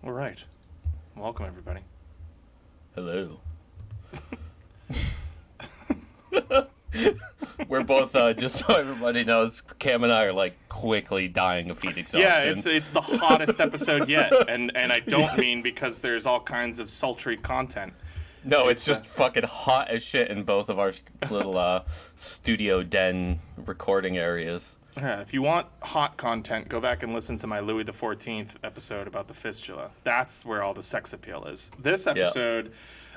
All right. Welcome, everybody. Hello. We're both, just so everybody knows, Cam and I are, like, quickly dying of heat exhaustion. Yeah, it's the hottest episode yet, and I don't mean because there's all kinds of sultry content. No, it's just fucking hot as shit in both of our little studio den recording areas. Yeah, if you want hot content, go back and listen to my Louis XIV episode about the fistula. That's where all the sex appeal is. This episode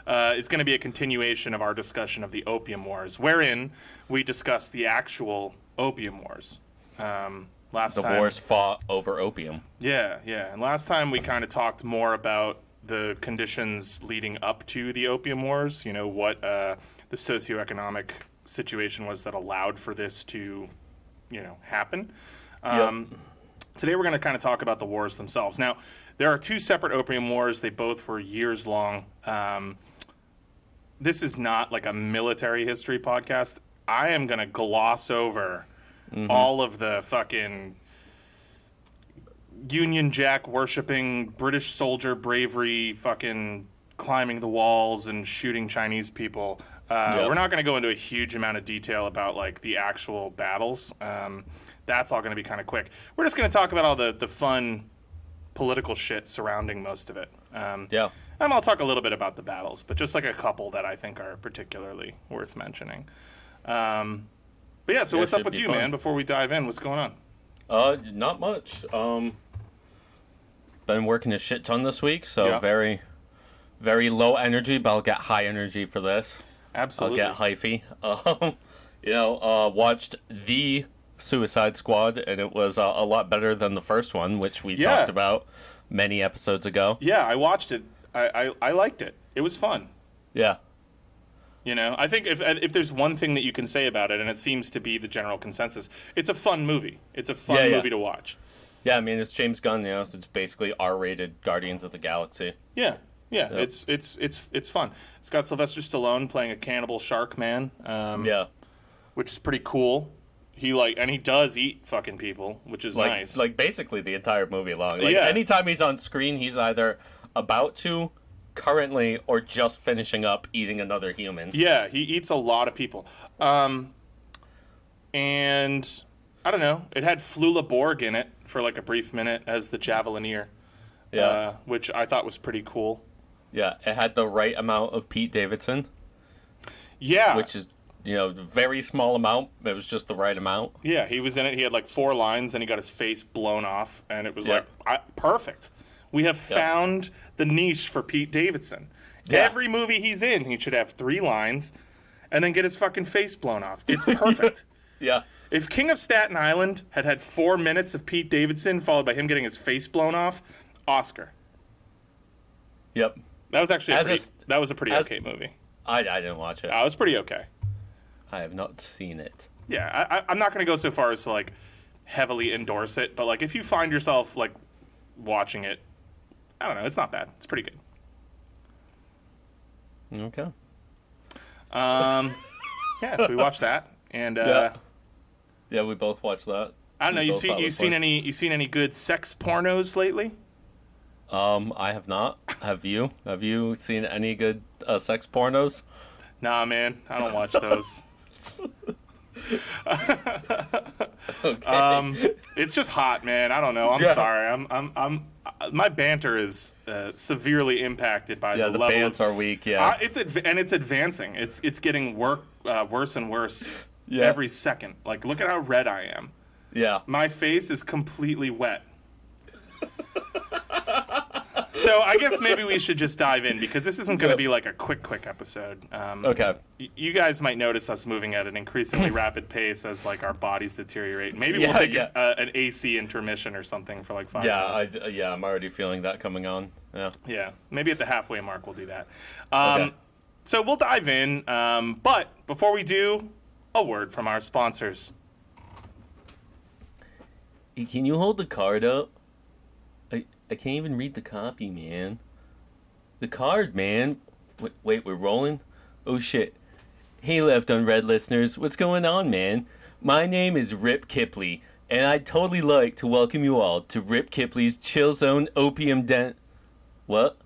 is going to be a continuation of our discussion of the Opium Wars, wherein we discuss the actual Opium Wars. The wars fought over opium. Yeah. And last time we kind of talked more about the conditions leading up to the Opium Wars, you know, what the socioeconomic situation was that allowed for this to, you know, happen. Today we're going to kind of talk about the wars themselves. Now, there are two separate Opium Wars. They both were years long. This is not like a military history podcast. I am going to gloss over all of the fucking Union Jack worshipping, British soldier bravery, fucking climbing the walls and shooting Chinese people. We're not going to go into a huge amount of detail about like the actual battles. That's all going to be kind of quick. We're just going to talk about all the fun political shit surrounding most of it. And I'll talk a little bit about the battles, but just like a couple that I think are particularly worth mentioning. But yeah, so what's up with you, fun, man? Before we dive in, what's going on? Not much. Been working a shit ton this week, so very, very low energy, but I'll get high energy for this. Absolutely. I'll get hyphy. Watched The Suicide Squad, and it was a lot better than the first one, which we talked about many episodes ago. Yeah, I watched it. I liked it. It was fun. Yeah. You know, I think if there's one thing that you can say about it, and it seems to be the general consensus, it's a fun movie. It's a fun movie to watch. Yeah, I mean, it's James Gunn, you know, so it's basically R-rated Guardians of the Galaxy. Yeah. It's fun. It's got Sylvester Stallone playing a cannibal shark man. Which is pretty cool. He does eat fucking people, which is nice. Like basically the entire movie long. Anytime he's on screen, he's either about to, currently, or just finishing up eating another human. Yeah, he eats a lot of people. And I don't know. It had Flula Borg in it for like a brief minute as the Javelineer. Which I thought was pretty cool. Yeah, it had the right amount of Pete Davidson. Yeah. Which is, you know, very small amount. It was just the right amount. Yeah, he was in it. He had like 4 lines, and he got his face blown off, and it was perfect. We have found the niche for Pete Davidson. Yeah. Every movie he's in, he should have 3 lines, and then get his fucking face blown off. It's perfect. Yeah. If King of Staten Island had 4 minutes of Pete Davidson, followed by him getting his face blown off, Oscar. Yep. That was actually a pretty okay movie. I didn't watch it. It was pretty okay. I have not seen it. Yeah, I'm not going to go so far as to like heavily endorse it, but like if you find yourself like watching it, I don't know, it's not bad. It's pretty good. Okay. So we watched that, and yeah, we both watched that. I don't know. You seen any good sex pornos lately? I have not. Have you? Have you seen any good sex pornos? Nah, man, I don't watch those. Okay. It's just hot, man. I don't know. I'm sorry. I'm my banter is severely impacted by the level. The bants are weak. Yeah, it's advancing. It's getting worse and worse every second. Like, look at how red I am. Yeah, my face is completely wet. So I guess maybe we should just dive in, because this isn't going to be like a quick episode. Okay. You guys might notice us moving at an increasingly rapid pace as like our bodies deteriorate. Maybe we'll take an AC intermission or something for like 5 minutes. I'm already feeling that coming on. Yeah. Yeah. Maybe at the halfway mark we'll do that. Okay. So we'll dive in. But before we do, a word from our sponsors. Hey, can you hold the card up? I can't even read the copy, man. The card, man. Wait, we're rolling? Oh, shit. Hey, Left Unread listeners. What's going on, man? My name is Rip Kipley, and I'd totally like to welcome you all to Rip Kipley's Chill Zone Opium What?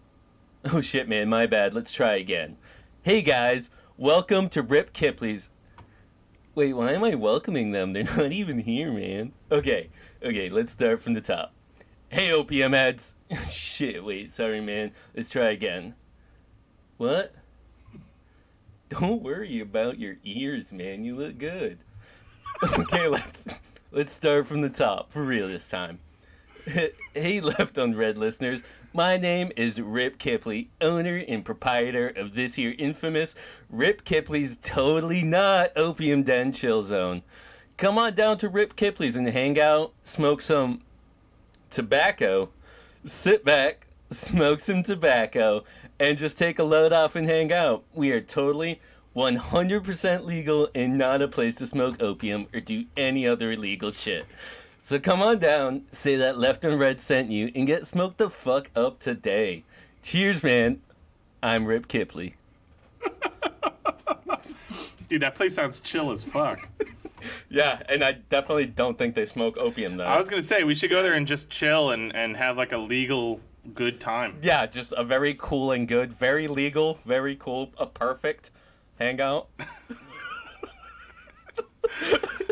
Oh shit, man, my bad. Let's try again. Hey guys, welcome to Rip Kipley's. Wait, why am I welcoming them? They're not even here, man. Okay, let's start from the top. Hey, opium heads. Shit, wait, sorry, man. Let's try again. What? Don't worry about your ears, man. You look good. Okay, let's start from the top, for real this time. Hey, Left Unread listeners. My name is Rip Kipley, owner and proprietor of this here infamous Rip Kipley's Totally Not Opium Den Chill Zone. Come on down to Rip Kipley's and hang out, smoke some tobacco, sit back, smoke some tobacco, and just take a load off and hang out. We are totally 100% legal and not a place to smoke opium or do any other illegal shit. So come on down, say that Left and Red sent you, and get smoked the fuck up today. Cheers, man. I'm Rip Kipley. Dude, that place sounds chill as fuck. Yeah, and I definitely don't think they smoke opium, though. I was going to say, we should go there and just chill and have like a legal good time. Yeah, just a very cool and good, very legal, very cool, a perfect hangout.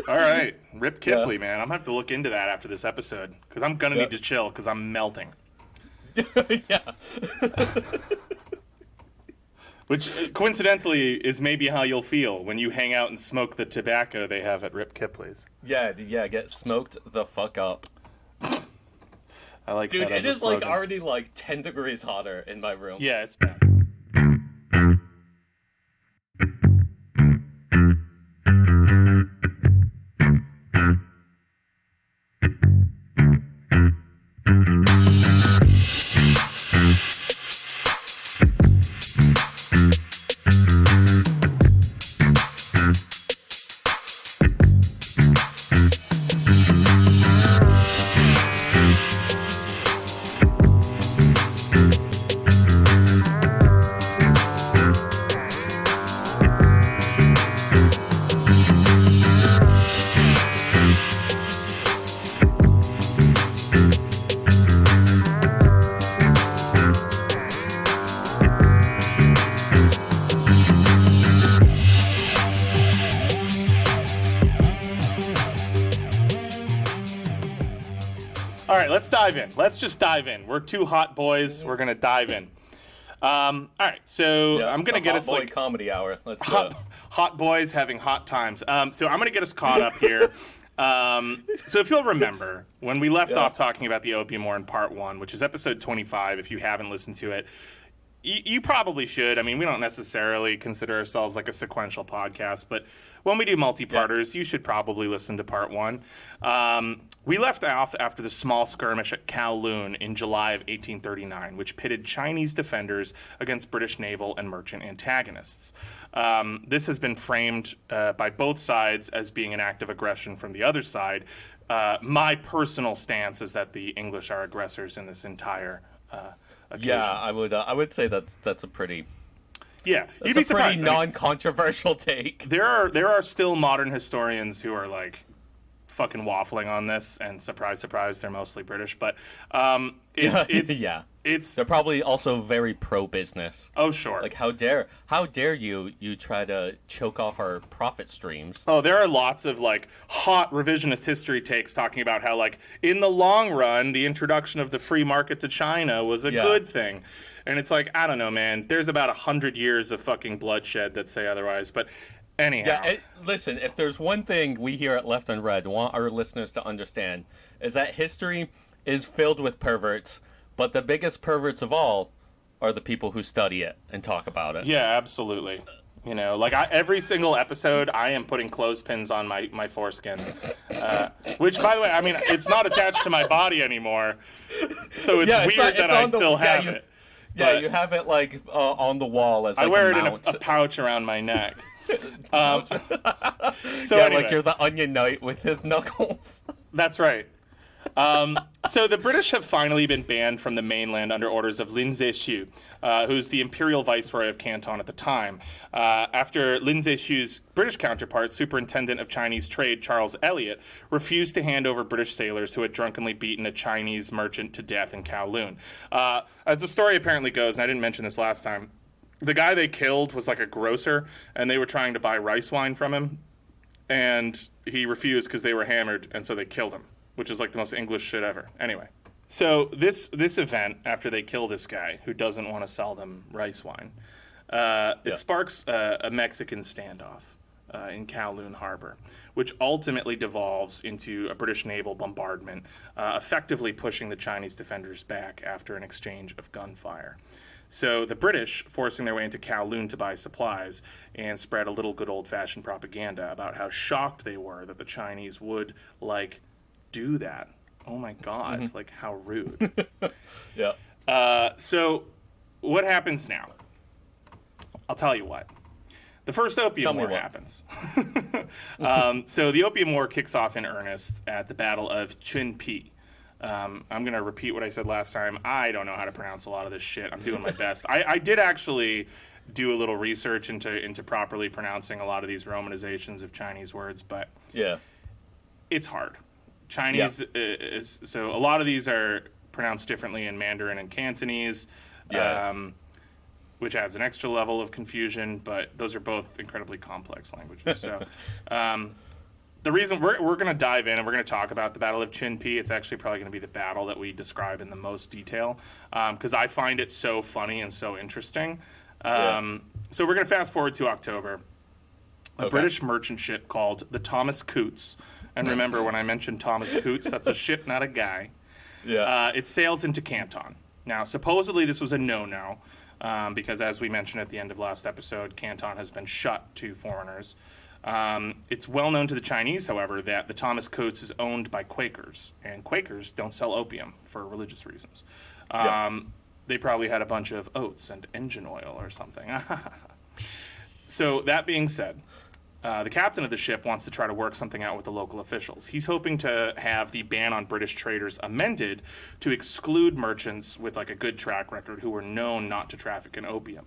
All right, Rip Kipley, man. I'm going to have to look into that after this episode, because I'm going to need to chill, because I'm melting. Yeah. Which, coincidentally, is maybe how you'll feel when you hang out and smoke the tobacco they have at Rip Kipley's. Yeah, get smoked the fuck up. I like Dude, that as it a is slogan. like already like 10 degrees hotter in my room. Yeah, it's bad. All right, let's dive in. Let's just dive in. We're two hot boys. We're gonna dive in. All right, so I'm gonna get us boy like comedy hour. Let's hot boys having hot times. So I'm gonna get us caught up here. So if you'll remember, when we left off talking about the Opium War in Part 1, which is episode 25, if you haven't listened to it, you probably should. I mean, we don't necessarily consider ourselves like a sequential podcast, but when we do multi-parters, you should probably listen to Part 1. We left off after the small skirmish at Kowloon in July of 1839, which pitted Chinese defenders against British naval and merchant antagonists. This has been framed by both sides as being an act of aggression from the other side. My personal stance is that the English are aggressors in this entire occasion. Yeah, I would say that's a pretty... Yeah, That's you'd be a pretty surprised. non-controversial take. There are still modern historians who are like fucking waffling on this, and surprise, surprise, they're mostly British. But it's They're probably also very pro-business. Oh sure. Like how dare you try to choke off our profit streams? Oh, there are lots of like hot revisionist history takes talking about how like in the long run the introduction of the free market to China was a good thing. And it's like, I don't know, man. There's about 100 years of fucking bloodshed that say otherwise. But anyhow. Yeah, listen, if there's one thing we here at Left Unread want our listeners to understand is that history is filled with perverts, but the biggest perverts of all are the people who study it and talk about it. Yeah, absolutely. You know, like every single episode, I am putting clothespins on my foreskin. Which, by the way, I mean, it's not attached to my body anymore. So it's weird that I still have it. Yeah, you have it like on the wall as like I wear a it mount. in a pouch around my neck. So anyway. like you're the Onion Knight with his knuckles. That's right. So the British have finally been banned from the mainland under orders of Lin Zexu, who's the imperial viceroy of Canton at the time. After Lin Zexu's British counterpart, Superintendent of Chinese Trade Charles Elliot, refused to hand over British sailors who had drunkenly beaten a Chinese merchant to death in Kowloon. As the story apparently goes, and I didn't mention this last time, the guy they killed was like a grocer, and they were trying to buy rice wine from him, and he refused because they were hammered, and so they killed him, which is like the most English shit ever. Anyway, so this event, after they kill this guy who doesn't want to sell them rice wine, it sparks a Mexican standoff in Kowloon Harbor, which ultimately devolves into a British naval bombardment, effectively pushing the Chinese defenders back after an exchange of gunfire. So the British, forcing their way into Kowloon to buy supplies and spread a little good old-fashioned propaganda about how shocked they were that the Chinese would, like, do that. Oh my God, like, how rude. So what happens now? I'll tell you what. The first Opium War happens. So the Opium War kicks off in earnest at the Battle of Chunpi. I'm going to repeat what I said last time. I don't know how to pronounce a lot of this shit. I'm doing my best. I did actually do a little research into properly pronouncing a lot of these romanizations of Chinese words, but it's hard. Chinese is so a lot of these are pronounced differently in Mandarin and Cantonese, which adds an extra level of confusion, but those are both incredibly complex languages. So the reason we're going to dive in and we're going to talk about the Battle of Chunpi, it's actually probably going to be the battle that we describe in the most detail because I find it so funny and so interesting. So we're going to fast forward to October. A British merchant ship called the Thomas Coutts, and remember when I mentioned Thomas Coutts, that's a ship, not a guy. It sails into Canton. Now, supposedly this was a no-no because as we mentioned at the end of last episode, Canton has been shut to foreigners. It's well known to the Chinese, however, that the Thomas Coutts is owned by Quakers, and Quakers don't sell opium for religious reasons. They probably had a bunch of oats and engine oil or something. So that being said, the captain of the ship wants to try to work something out with the local officials. He's hoping to have the ban on British traders amended to exclude merchants with like a good track record who were known not to traffic in opium.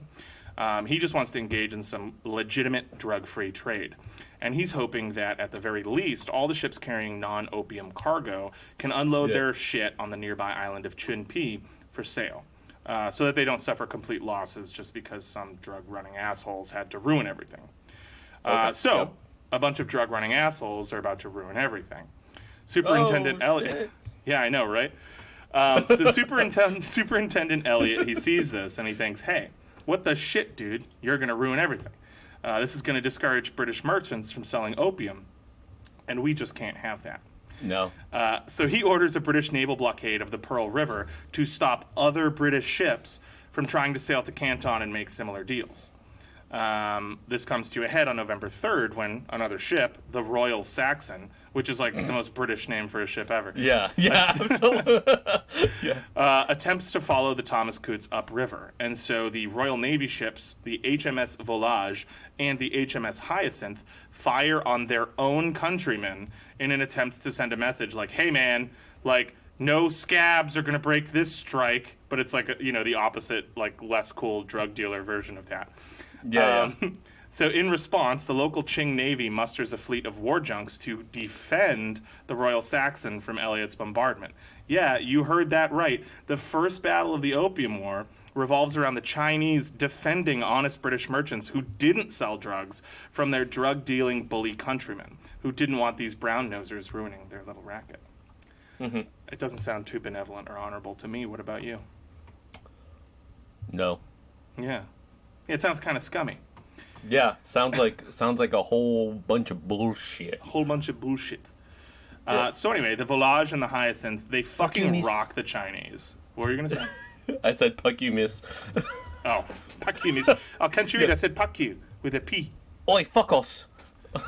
He just wants to engage in some legitimate drug-free trade. And he's hoping that, at the very least, all the ships carrying non-opium cargo can unload their shit on the nearby island of Chunpi for sale, so that they don't suffer complete losses just because some drug-running assholes had to ruin everything. A bunch of drug-running assholes are about to ruin everything. Superintendent Elliot... Yeah, I know, right? So Superintendent Elliot, he sees this, and he thinks, hey... What the shit, dude? You're going to ruin everything. This is going to discourage British merchants from selling opium, and we just can't have that. No. So he orders a British naval blockade of the Pearl River to stop other British ships from trying to sail to Canton and make similar deals. This comes to a head on November 3rd when another ship, the Royal Saxon, which is like the most British name for a ship ever. Absolutely. Attempts to follow the Thomas Coutts upriver. And so the Royal Navy ships, the HMS Volage and the HMS Hyacinth, fire on their own countrymen in an attempt to send a message like, hey man, like, no scabs are going to break this strike. But it's like, the opposite, like, less cool drug dealer version of that. So in response, the local Qing Navy musters a fleet of war junks to defend the Royal Saxon from Elliot's bombardment. Yeah, you heard that right. The first battle of the Opium War revolves around the Chinese defending honest British merchants who didn't sell drugs from their drug-dealing bully countrymen, who didn't want these brown-nosers ruining their little racket. It doesn't sound too benevolent or honorable to me. What about you? No. Yeah. It sounds kind of scummy. Yeah, sounds like a whole bunch of bullshit. A whole bunch of bullshit. So anyway, the Volage and the Hyacinth, they fucking rock the Chinese. What were you going to say? I said puck you, miss. Oh, puck you, miss. Oh, can't you read? I said puck you with a P. Oi, fuck us.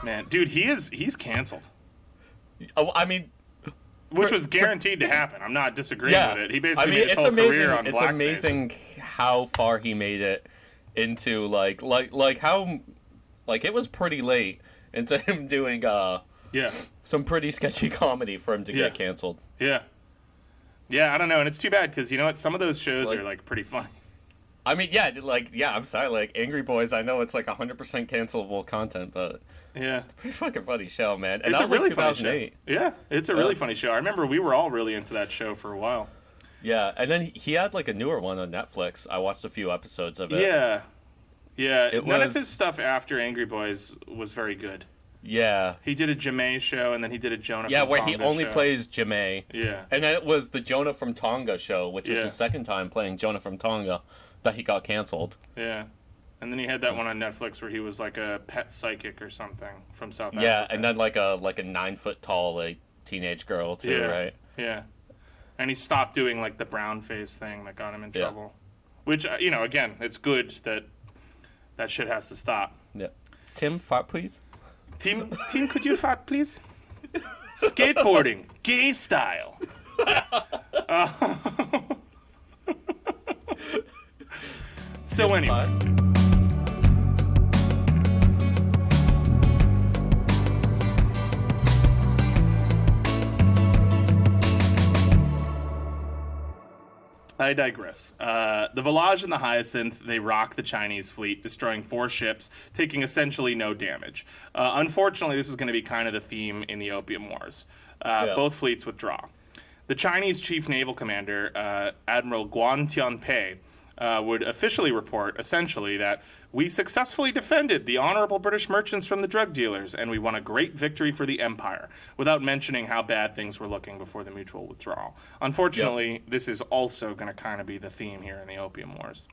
Man, dude, he's canceled. Oh, I mean... Which was guaranteed to happen. I'm not disagreeing with it. He basically made his whole career on blackface. It's amazing how far he made it into, like how, like, it was pretty late into him doing, some pretty sketchy comedy for him to get canceled. Yeah. Yeah, I don't know, and it's too bad because you know what? Some of those shows Like- are like pretty funny. I mean, yeah, I'm sorry, like, Angry Boys, I know it's like 100% cancelable content, but Yeah. pretty fucking funny show, man. And It's that a was really like funny show. 2008. Yeah, it's a really funny show. I remember we were all really into that show for a while. Yeah, and then he had like a newer one on Netflix. I watched a few episodes of it. Yeah. Yeah, none of was- his stuff after Angry Boys was very good. Yeah. He did a Jamae show, and then he did a Jonah Yeah, from where Tonga he only show. plays Jamae. Yeah. And then it was the Jonah from Tonga show, which was Yeah. his second time playing Jonah from Tonga, that he got canceled. Yeah. And then he had that one on Netflix where he was like a pet psychic or something from South Africa. Yeah, and then like a 9-foot tall like teenage girl too, Yeah. right? Yeah. And he stopped doing like the brown face thing that got him in Yeah. trouble. Which, you know, again, it's good that that shit has to stop. Yeah. Tim, fart please. Team, could you fart, please? Skateboarding, gay style. So anyway, I digress. The Volage and the Hyacinth, they rock the Chinese fleet, destroying 4 ships, taking essentially no damage. Unfortunately, this is going to be kind of the theme in the Opium Wars. Both fleets withdraw. The Chinese chief naval commander, Admiral Guan Tianpei, would officially report, essentially, that we successfully defended the honorable British merchants from the drug dealers, and we won a great victory for the Empire, without mentioning how bad things were looking before the mutual withdrawal. Unfortunately, this is also going to kind of be the theme here in the Opium Wars.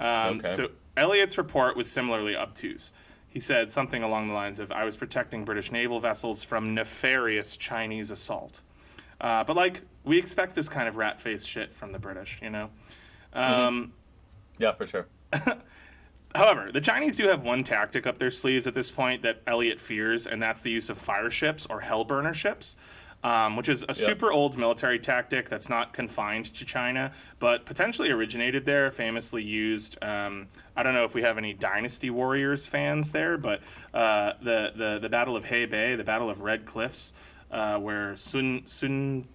So Elliot's report was similarly obtuse. He said something along the lines of, I was protecting British naval vessels from nefarious Chinese assault. But, like, we expect this kind of rat-faced shit from the British, you know? Yeah, for sure. However, the Chinese do have one tactic up their sleeves at this point that Elliot fears, and that's the use of fire ships or hellburner ships, which is a super old military tactic that's not confined to China, but potentially originated there, famously used. I don't know if we have any Dynasty Warriors fans there, but the Battle of Hebei, the Battle of Red Cliffs, where Sun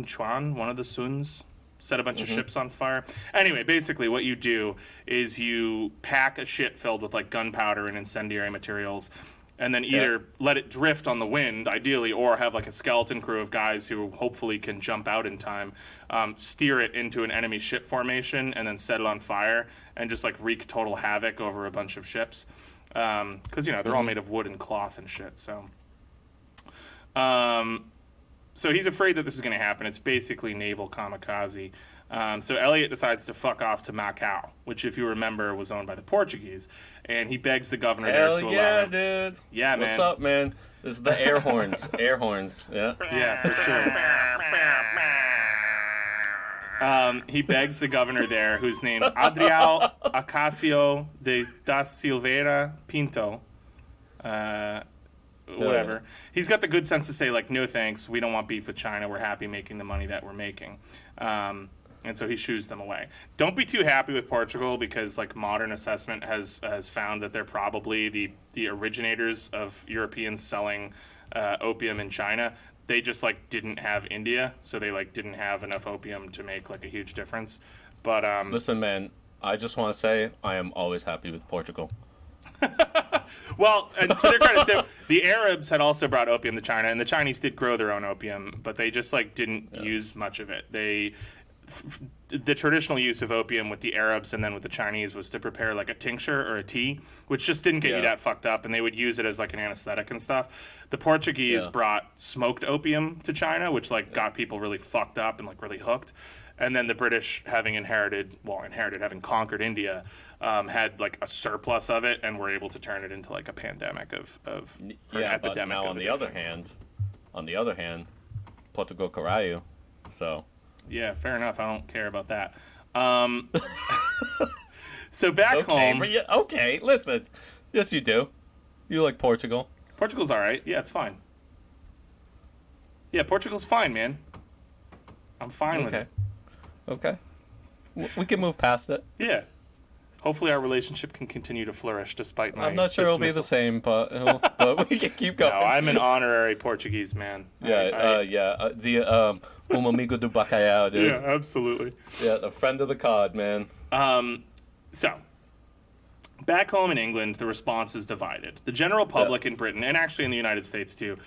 Quan, one of the Suns, set a bunch of ships on fire. Anyway, basically what you do is you pack a ship filled with like gunpowder and incendiary materials, and then either let it drift on the wind, ideally, or have like a skeleton crew of guys who hopefully can jump out in time, steer it into an enemy ship formation, and then set it on fire and just like wreak total havoc over a bunch of ships. Because, you know, they're all made of wood and cloth and shit, so... So he's afraid that this is going to happen. It's basically naval kamikaze. So Elliot decides to fuck off to Macau, which, if you remember, was owned by the Portuguese. And he begs the governor there to allow him. Dude. Yeah, man. What's up, man? This is the air horns. Air horns. Yeah. Yeah, for sure. He begs the governor there, who's named Adrião Acacio de da Silveira Pinto. Whatever. He's got the good sense to say, like, no thanks, we don't want beef with China, we're happy making the money that we're making. And so he shoos them away. Don't be too happy with Portugal, because, like, modern assessment has found that they're probably the originators of Europeans selling opium in China. They just, like, didn't have India, so they, like, didn't have enough opium to make, like, a huge difference. But, Listen, man, I just want to say I am always happy with Portugal. Well, and to their credit, so the Arabs had also brought opium to China, and the Chinese did grow their own opium, but they just like didn't use much of it. The traditional use of opium with the Arabs and then with the Chinese was to prepare like a tincture or a tea, which just didn't get you that fucked up, and they would use it as like an anesthetic and stuff. The Portuguese brought smoked opium to China, which like got people really fucked up and like really hooked. And then the British, having having conquered India, had like a surplus of it, and were able to turn it into like a pandemic of or an epidemic. But now of on the addiction. other hand, Portugal Carayo. So yeah, fair enough. I don't care about that. So back home, but listen, yes you do. You like Portugal? Portugal's all right. Yeah, it's fine. Yeah, Portugal's fine, man. I'm fine with it. Okay. We can move past it. Yeah. hopefully our relationship can continue to flourish despite my I'm not sure it'll be the same, but we can keep going. No, I'm an honorary Portuguese man. The amigo do bacalhau, dude. Yeah, absolutely. Yeah, the friend of the cod, man. So, back home in England, the response is divided. The general public in Britain, and actually in the United States too,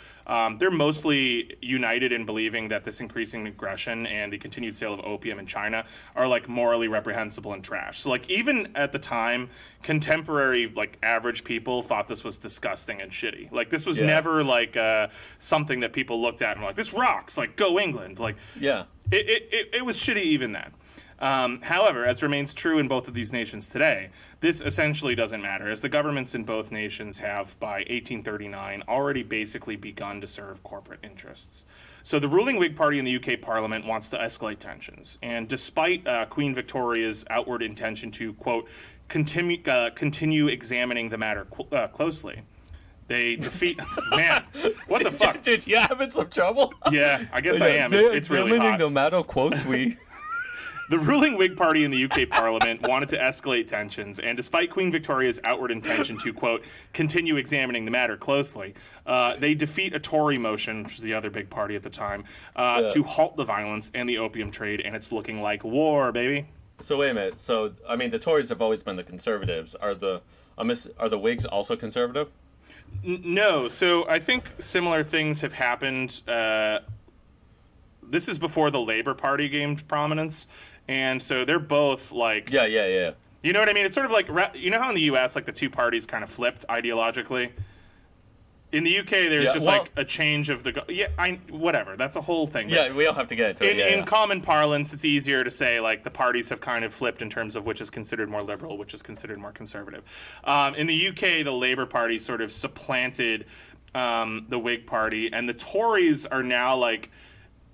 they're mostly united in believing that this increasing aggression and the continued sale of opium in China are like morally reprehensible and trash. So like even at the time, contemporary like average people thought this was disgusting and shitty. Like this was never like something that people looked at and were like, this rocks, like go England. Like it was shitty even then. However, as remains true in both of these nations today, this essentially doesn't matter, as the governments in both nations have, by 1839, already basically begun to serve corporate interests. So the ruling Whig Party in the UK Parliament wants to escalate tensions, and despite Queen Victoria's outward intention to, quote, continue examining the matter closely, they defeat... Man, what the fuck? Did you having some trouble? Yeah, I guess I am. It's really hot. The matter quotes we... The ruling Whig Party in the UK Parliament wanted to escalate tensions, and despite Queen Victoria's outward intention to, quote, continue examining the matter closely, they defeat a Tory motion, which is the other big party at the time, to halt the violence and the opium trade, and it's looking like war, baby. So wait a minute. So, I mean, the Tories have always been the conservatives. Are the Whigs also conservative? No. So I think similar things have happened. This is before the Labour Party gained prominence. And so they're both like... Yeah. You know what I mean? It's sort of like... You know how in the U.S., like, the two parties kind of flipped ideologically? In the UK, there's like, a change of the... whatever. That's a whole thing. Yeah, we don't have to get into it. In common parlance, it's easier to say, like, the parties have kind of flipped in terms of which is considered more liberal, which is considered more conservative. In the UK, the Labour Party sort of supplanted the Whig Party, and the Tories are now, like...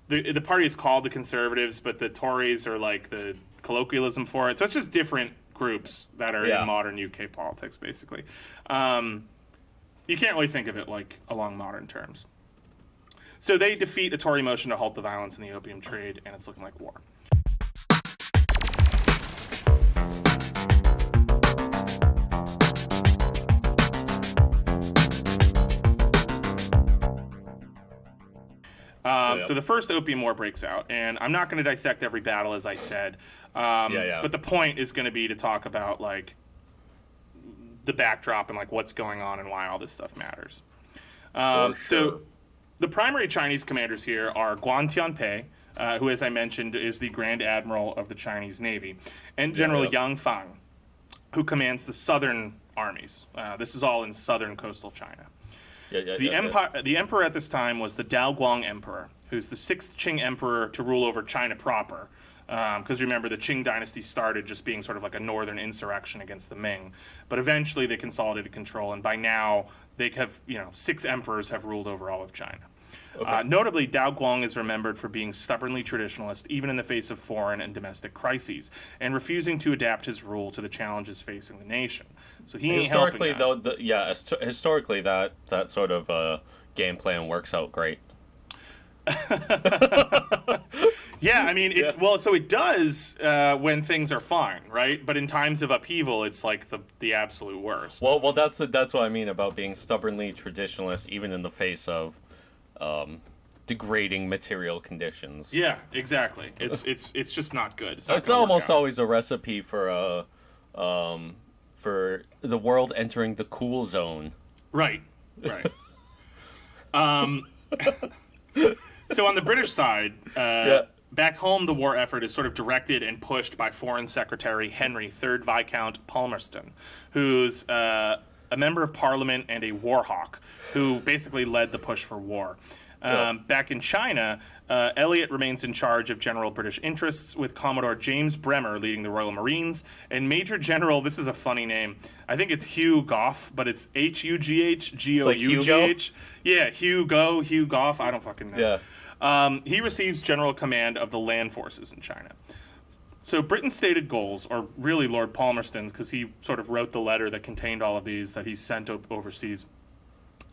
The party is called the Conservatives, but the Tories are like the colloquialism for it. So it's just different groups that are in modern UK politics, basically. You can't really think of it like along modern terms. So they defeat a Tory motion to halt the violence in the opium trade, and it's looking like war. So the first Opium War breaks out, and I'm not going to dissect every battle, as I said. But the point is going to be to talk about like the backdrop and like what's going on and why all this stuff matters. So the primary Chinese commanders here are Guan Tianpei, who, as I mentioned, is the Grand Admiral of the Chinese Navy, and General Yang Fang, who commands the southern armies. This is all in southern coastal China. The emperor at this time was the Daoguang Emperor, who's the 6th Qing emperor to rule over China proper. Because remember, the Qing Dynasty started just being sort of like a northern insurrection against the Ming. But eventually they consolidated control, and by now they have, 6 emperors have ruled over all of China. Okay. Notably, Dao Guang is remembered for being stubbornly traditionalist, even in the face of foreign and domestic crises, and refusing to adapt his rule to the challenges facing the nation. So he ain't helping that. Historically, that sort of game plan works out great. Yeah, I mean, it does when things are fine, right? But in times of upheaval, it's like the absolute worst. Well, that's what I mean about being stubbornly traditionalist, even in the face of degrading material conditions. Yeah, exactly. It's just not good. It's almost always a recipe for the world entering the cool zone. Right. So on the British side, back home, the war effort is sort of directed and pushed by Foreign Secretary Henry, 3rd Viscount Palmerston, who's a member of Parliament and a war hawk, who basically led the push for war. Back in China, Elliot remains in charge of general British interests, with Commodore James Bremer leading the Royal Marines, and Major General, this is a funny name, I think it's Hugh Gough, but it's Hughgh, G-O-U-G-H. Yeah, Hugh Gough, I don't fucking know. Yeah. He receives general command of the land forces in China. So Britain's stated goals, or really Lord Palmerston's, because he sort of wrote the letter that contained all of these that he sent overseas,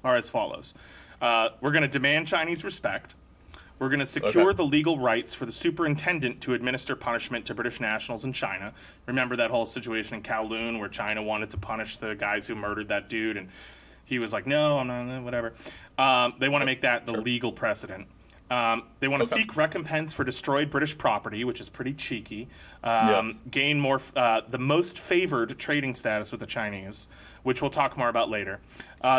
are as follows. We're going to demand Chinese respect. We're going to secure the legal rights for the superintendent to administer punishment to British nationals in China. Remember that whole situation in Kowloon where China wanted to punish the guys who murdered that dude, and he was like, no, I'm not, whatever. They want to make that the legal precedent. They want to seek recompense for destroyed British property, which is pretty cheeky. Gain more the most favored trading status with the Chinese, which we'll talk more about later.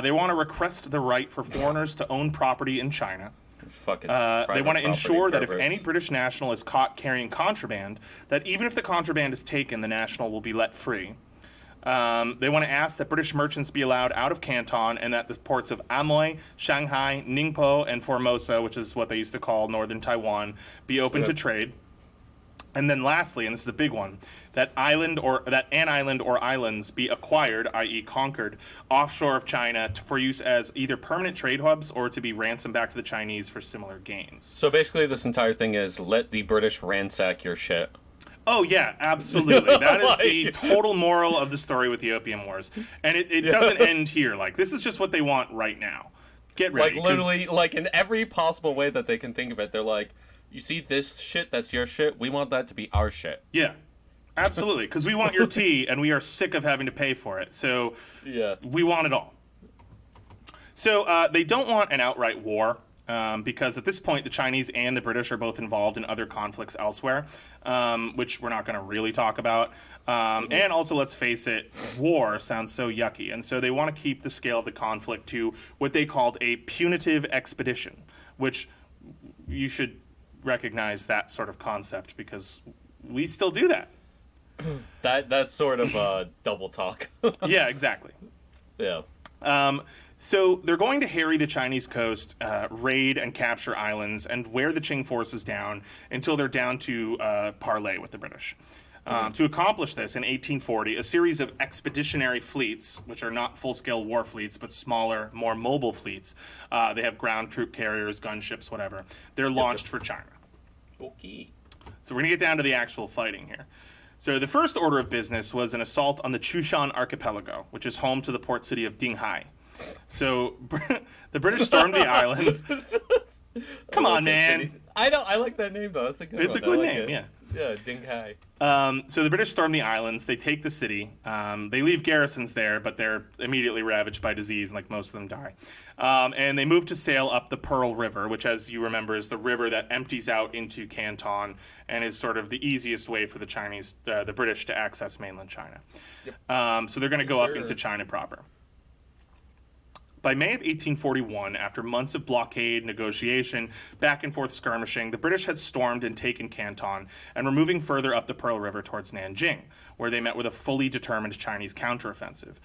They want to request the right for foreigners to own property in China. They want to ensure that if any British national is caught carrying contraband, that even if the contraband is taken, the national will be let free. They want to ask that British merchants be allowed out of Canton and that the ports of Amoy, Shanghai, Ningpo, and Formosa, which is what they used to call northern Taiwan, be open to trade. And then lastly, and this is a big one, that an island or islands be acquired, i.e. conquered, offshore of China for use as either permanent trade hubs or to be ransomed back to the Chinese for similar gains. So basically this entire thing is let the British ransack your shit. Oh, yeah, absolutely. That is the total moral of the story with the Opium Wars. And it doesn't end here. Like, this is just what they want right now. Get ready. Like, literally, like, in every possible way that they can think of it, they're like, you see this shit, that's your shit, we want that to be our shit. Yeah, absolutely. Because we want your tea, and we are sick of having to pay for it. So we want it all. So they don't want an outright war. Because at this point, the Chinese and the British are both involved in other conflicts elsewhere, which we're not going to really talk about. And also, let's face it, war sounds so yucky. And so they want to keep the scale of the conflict to what they called a punitive expedition, which you should recognize that sort of concept because we still do that. That's sort of double talk. Yeah, exactly. Yeah. So they're going to harry the Chinese coast, raid and capture islands, and wear the Qing forces down until they're down to parley with the British. To accomplish this, in 1840, a series of expeditionary fleets, which are not full-scale war fleets, but smaller, more mobile fleets, they have ground troop carriers, gunships, whatever, they're launched for China. Okay. So we're going to get down to the actual fighting here. So the first order of business was an assault on the Chushon Archipelago, which is home to the port city of Dinghai. So the British stormed the islands. Come on, man. I like that name, though. It's a good It's one. a good name, yeah. Yeah, Dinghai. So the British storm the islands. They take the city. They leave garrisons there, but they're immediately ravaged by disease, and like most of them die. And they move to sail up the Pearl River, which, as you remember, is the river that empties out into Canton and is sort of the easiest way for the British to access mainland China. Yep. So they're going to go up into China proper. By May of 1841, after months of blockade, negotiation, back and forth skirmishing, the British had stormed and taken Canton and were moving further up the Pearl River towards Nanjing, where they met with a fully determined Chinese counteroffensive.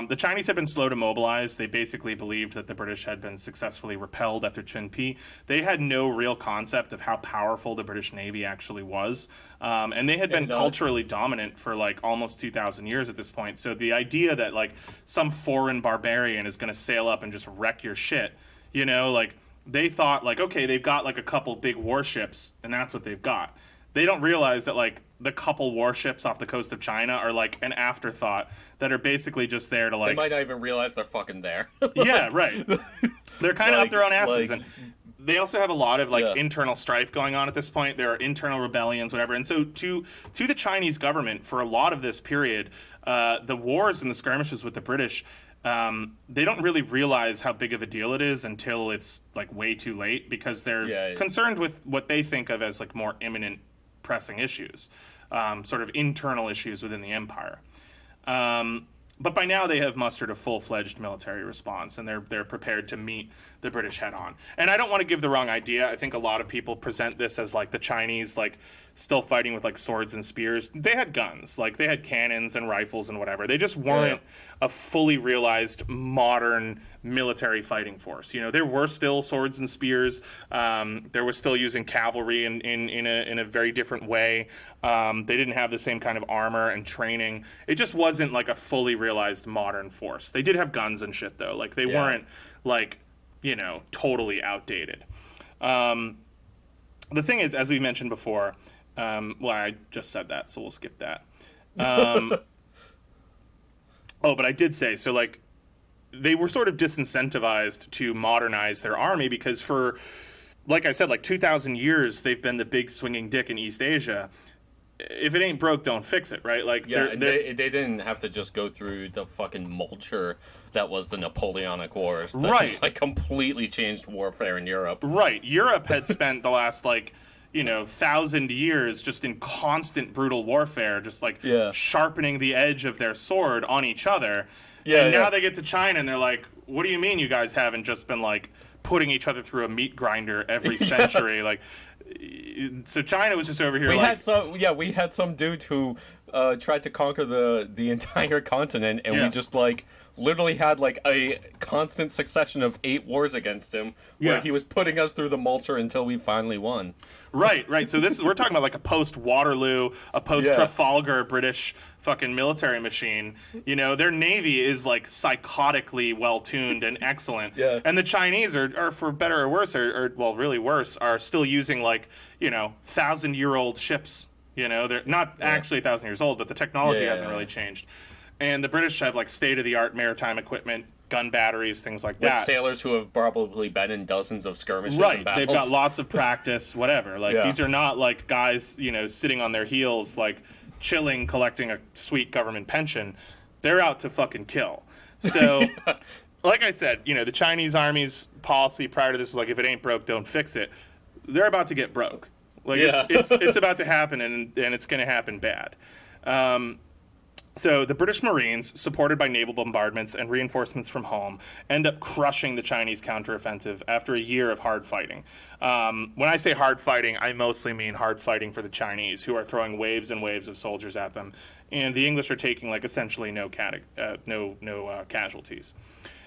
The Chinese had been slow to mobilize. They basically believed that the British had been successfully repelled after Chunpi. They had no real concept of how powerful the British Navy actually was. And they had been culturally dominant for like almost 2,000 years at this point. So the idea that like some foreign barbarian is going to sail up and just wreck your shit, you know, like they thought like, okay, they've got like a couple big warships and that's what they've got. They don't realize that like the couple warships off the coast of China are like an afterthought that are basically just there to like... They might not even realize they're fucking there. Yeah, right. They're kind of up their own asses. And they also have a lot of like internal strife going on at this point. There are internal rebellions, whatever. And so to the Chinese government for a lot of this period, the wars and the skirmishes with the British, they don't really realize how big of a deal it is until it's like way too late because they're concerned with what they think of as like more imminent pressing issues, sort of internal issues within the empire. But by now they have mustered a full-fledged military response, and they're prepared to meet the British head-on. And I don't want to give the wrong idea. I think a lot of people present this as like the Chinese like still fighting with like swords and spears. They had guns, like they had cannons and rifles and whatever. They just weren't a fully realized modern military fighting force. You know, there were still swords and spears. There was still using cavalry in a very different way. They didn't have the same kind of armor and training. It just wasn't like a fully realized modern force. They did have guns and shit though. Like they weren't like, you know, totally outdated. The thing is, as we mentioned before, well, I just said that, so we'll skip that. But I did say, so like, they were sort of disincentivized to modernize their army because for like I said, like 2,000 years they've been the big swinging dick in East Asia. If it ain't broke, don't fix it, right? Like, yeah, they didn't have to just go through the fucking mulcher that was the Napoleonic Wars. That just, like, completely changed warfare in Europe. Right. Europe had spent the last, like, 1,000 years just in constant brutal warfare, just, like, sharpening the edge of their sword on each other. Yeah, and now they get to China, and they're like, what do you mean you guys haven't just been, like, putting each other through a meat grinder every century? Like... So China was just over here. We had some dude who tried to conquer the entire continent, and we just like literally had like a constant succession of 8 wars against him, where he was putting us through the mulcher until we finally won. Right. So we're talking about like a post Waterloo, a post Trafalgar British fucking military machine. Their navy is like psychotically well tuned and excellent. Yeah. And the Chinese are for better or worse, or really worse, are still using like 1,000-year-old ships. They're not actually 1,000 years old, but the technology hasn't really changed. And the British have like state-of-the-art maritime equipment, gun batteries, things like that. With sailors who have probably been in dozens of skirmishes and battles. They've got lots of practice, whatever. Like, these are not like guys, sitting on their heels, like chilling, collecting a sweet government pension. They're out to fucking kill. So, like I said, the Chinese army's policy prior to this was like, if it ain't broke, don't fix it. They're about to get broke. Like, it's about to happen, and it's going to happen bad. So the British Marines, supported by naval bombardments and reinforcements from home, end up crushing the Chinese counteroffensive after a year of hard fighting. When I say hard fighting, I mostly mean hard fighting for the Chinese, who are throwing waves and waves of soldiers at them, and the English are taking like essentially no casualties.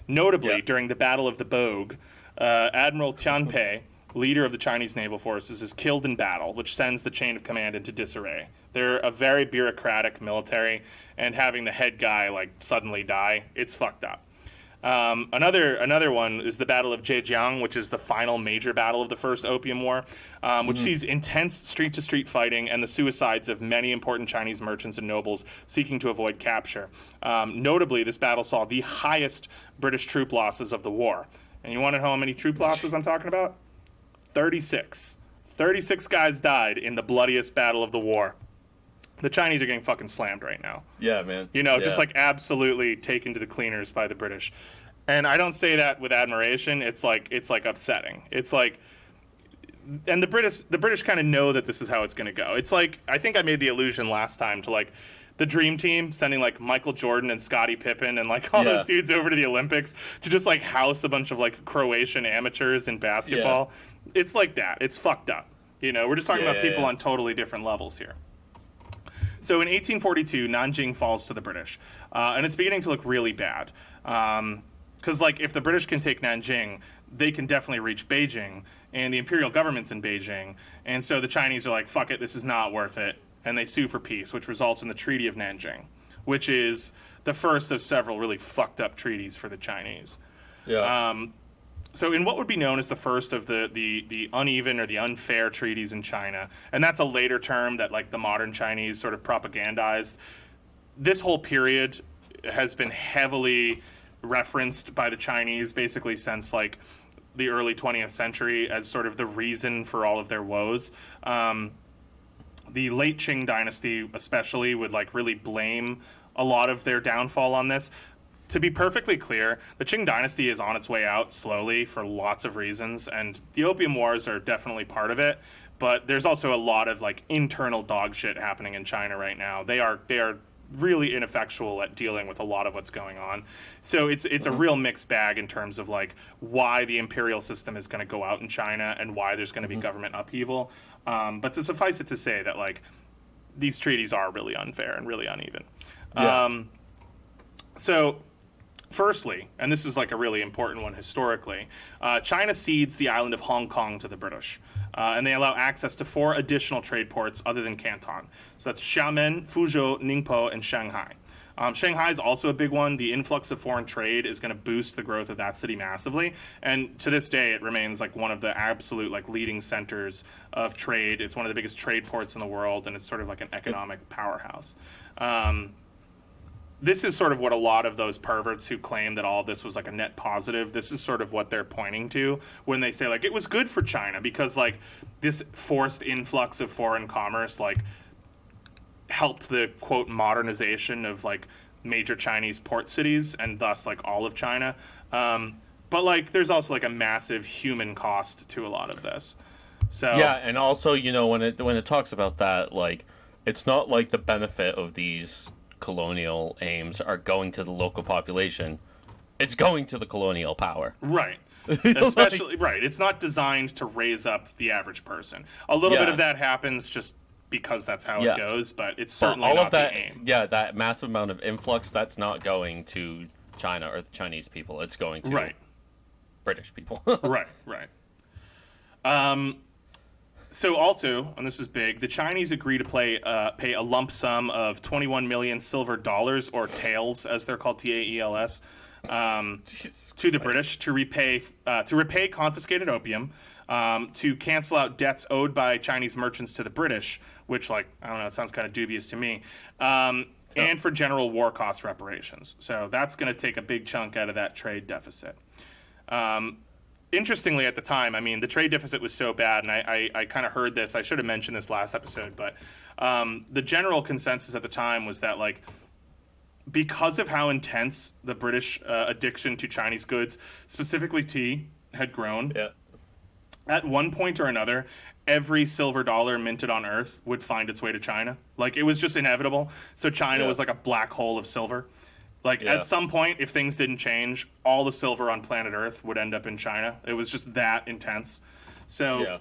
Notably, during the Battle of the Bogue, Admiral Tianpei, leader of the Chinese naval forces, is killed in battle, which sends the chain of command into disarray. They're a very bureaucratic military, and having the head guy like suddenly die, it's fucked up. Another one is the Battle of Zhejiang, which is the final major battle of the First Opium War, which sees intense street-to-street fighting and the suicides of many important Chinese merchants and nobles seeking to avoid capture. Notably, this battle saw the highest British troop losses of the war. And you want to know how many troop losses I'm talking about? 36. 36 guys died in the bloodiest battle of the war. The Chinese are getting fucking slammed right now. Yeah, man. Just like absolutely taken to the cleaners by the British. And I don't say that with admiration. It's like upsetting. It's like, and the British kind of know that this is how it's going to go. It's like, I think I made the allusion last time to like the Dream Team sending like Michael Jordan and Scottie Pippen and like all those dudes over to the Olympics to just like house a bunch of like Croatian amateurs in basketball. Yeah. It's like that. It's fucked up. We're just talking about people on totally different levels here. So in 1842, Nanjing falls to the British, and it's beginning to look really bad. Because, like, if the British can take Nanjing, they can definitely reach Beijing, and the imperial government's in Beijing. And so the Chinese are like, fuck it, this is not worth it, and they sue for peace, which results in the Treaty of Nanjing, which is the first of several really fucked up treaties for the Chinese. Yeah. So in what would be known as the first of the uneven or the unfair treaties in China, and that's a later term that like the modern Chinese sort of propagandized, this whole period has been heavily referenced by the Chinese basically since like the early 20th century as sort of the reason for all of their woes. The late Qing dynasty especially would like really blame a lot of their downfall on this. To be perfectly clear, the Qing dynasty is on its way out slowly for lots of reasons, and the Opium Wars are definitely part of it, but there's also a lot of like internal dog shit happening in China right now. They are really ineffectual at dealing with a lot of what's going on. So it's a real mixed bag in terms of like why the imperial system is going to go out in China and why there's going to be government upheaval. But to suffice it to say that like these treaties are really unfair and really uneven. Yeah. So firstly, and this is like a really important one historically, China cedes the island of Hong Kong to the British, and they allow access to 4 additional trade ports other than Canton. So that's Xiamen, Fuzhou, Ningpo, and Shanghai. Shanghai is also a big one. The influx of foreign trade is going to boost the growth of that city massively, and to this day it remains like one of the absolute like leading centers of trade. It's one of the biggest trade ports in the world, and it's sort of like an economic powerhouse. this is sort of what a lot of those perverts who claim that all of this was like a net positive, this is sort of what they're pointing to when they say like it was good for China because like this forced influx of foreign commerce like helped the quote modernization of like major Chinese port cities and thus like all of China. But like there's also like a massive human cost to a lot of this. So yeah, and also, you know, when it talks about that, like it's not like the benefit of these colonial aims are going to the local population. It's going to the colonial power. Right. Especially right. It's not designed to raise up the average person. A little bit of that happens just because that's how it goes, but it's certainly all not of that, the aim. Yeah, that massive amount of influx, that's not going to China or the Chinese people. It's going to British people. Right. So also, and this is big, the Chinese agree to pay a lump sum of 21 million silver dollars, or taels, as they're called, TAELS, to the British to repay confiscated opium, to cancel out debts owed by Chinese merchants to the British, which, like, I don't know, it sounds kind of dubious to me, and for general war cost reparations. So that's going to take a big chunk out of that trade deficit. Interestingly, at the time, I mean, the trade deficit was so bad, and I kind of heard this. I should have mentioned this last episode, but the general consensus at the time was that, like, because of how intense the British addiction to Chinese goods, specifically tea, had grown, at one point or another, every silver dollar minted on Earth would find its way to China. Like, it was just inevitable. So China was like a black hole of silver. Like, at some point, if things didn't change, all the silver on planet Earth would end up in China. It was just that intense. So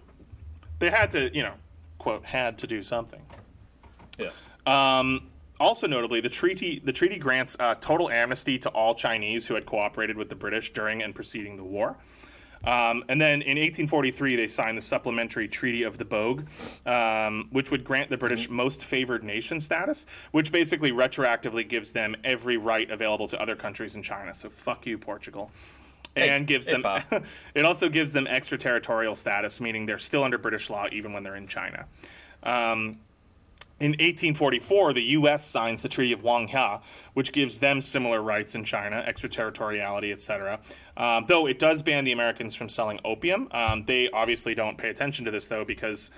they had to, you know, quote, had to do something. Also notably, the treaty grants total amnesty to all Chinese who had cooperated with the British during and preceding the war. And then in 1843, they signed the Supplementary Treaty of the Bogue, which would grant the British most favored nation status, which basically retroactively gives them every right available to other countries in China. So fuck you, Portugal. And gives them it also gives them extraterritorial status, meaning they're still under British law even when they're in China. In 1844, the U.S. signs the Treaty of Wanghua, which gives them similar rights in China, extraterritoriality, etc. Though it does ban the Americans from selling opium. They obviously don't pay attention to this, though, because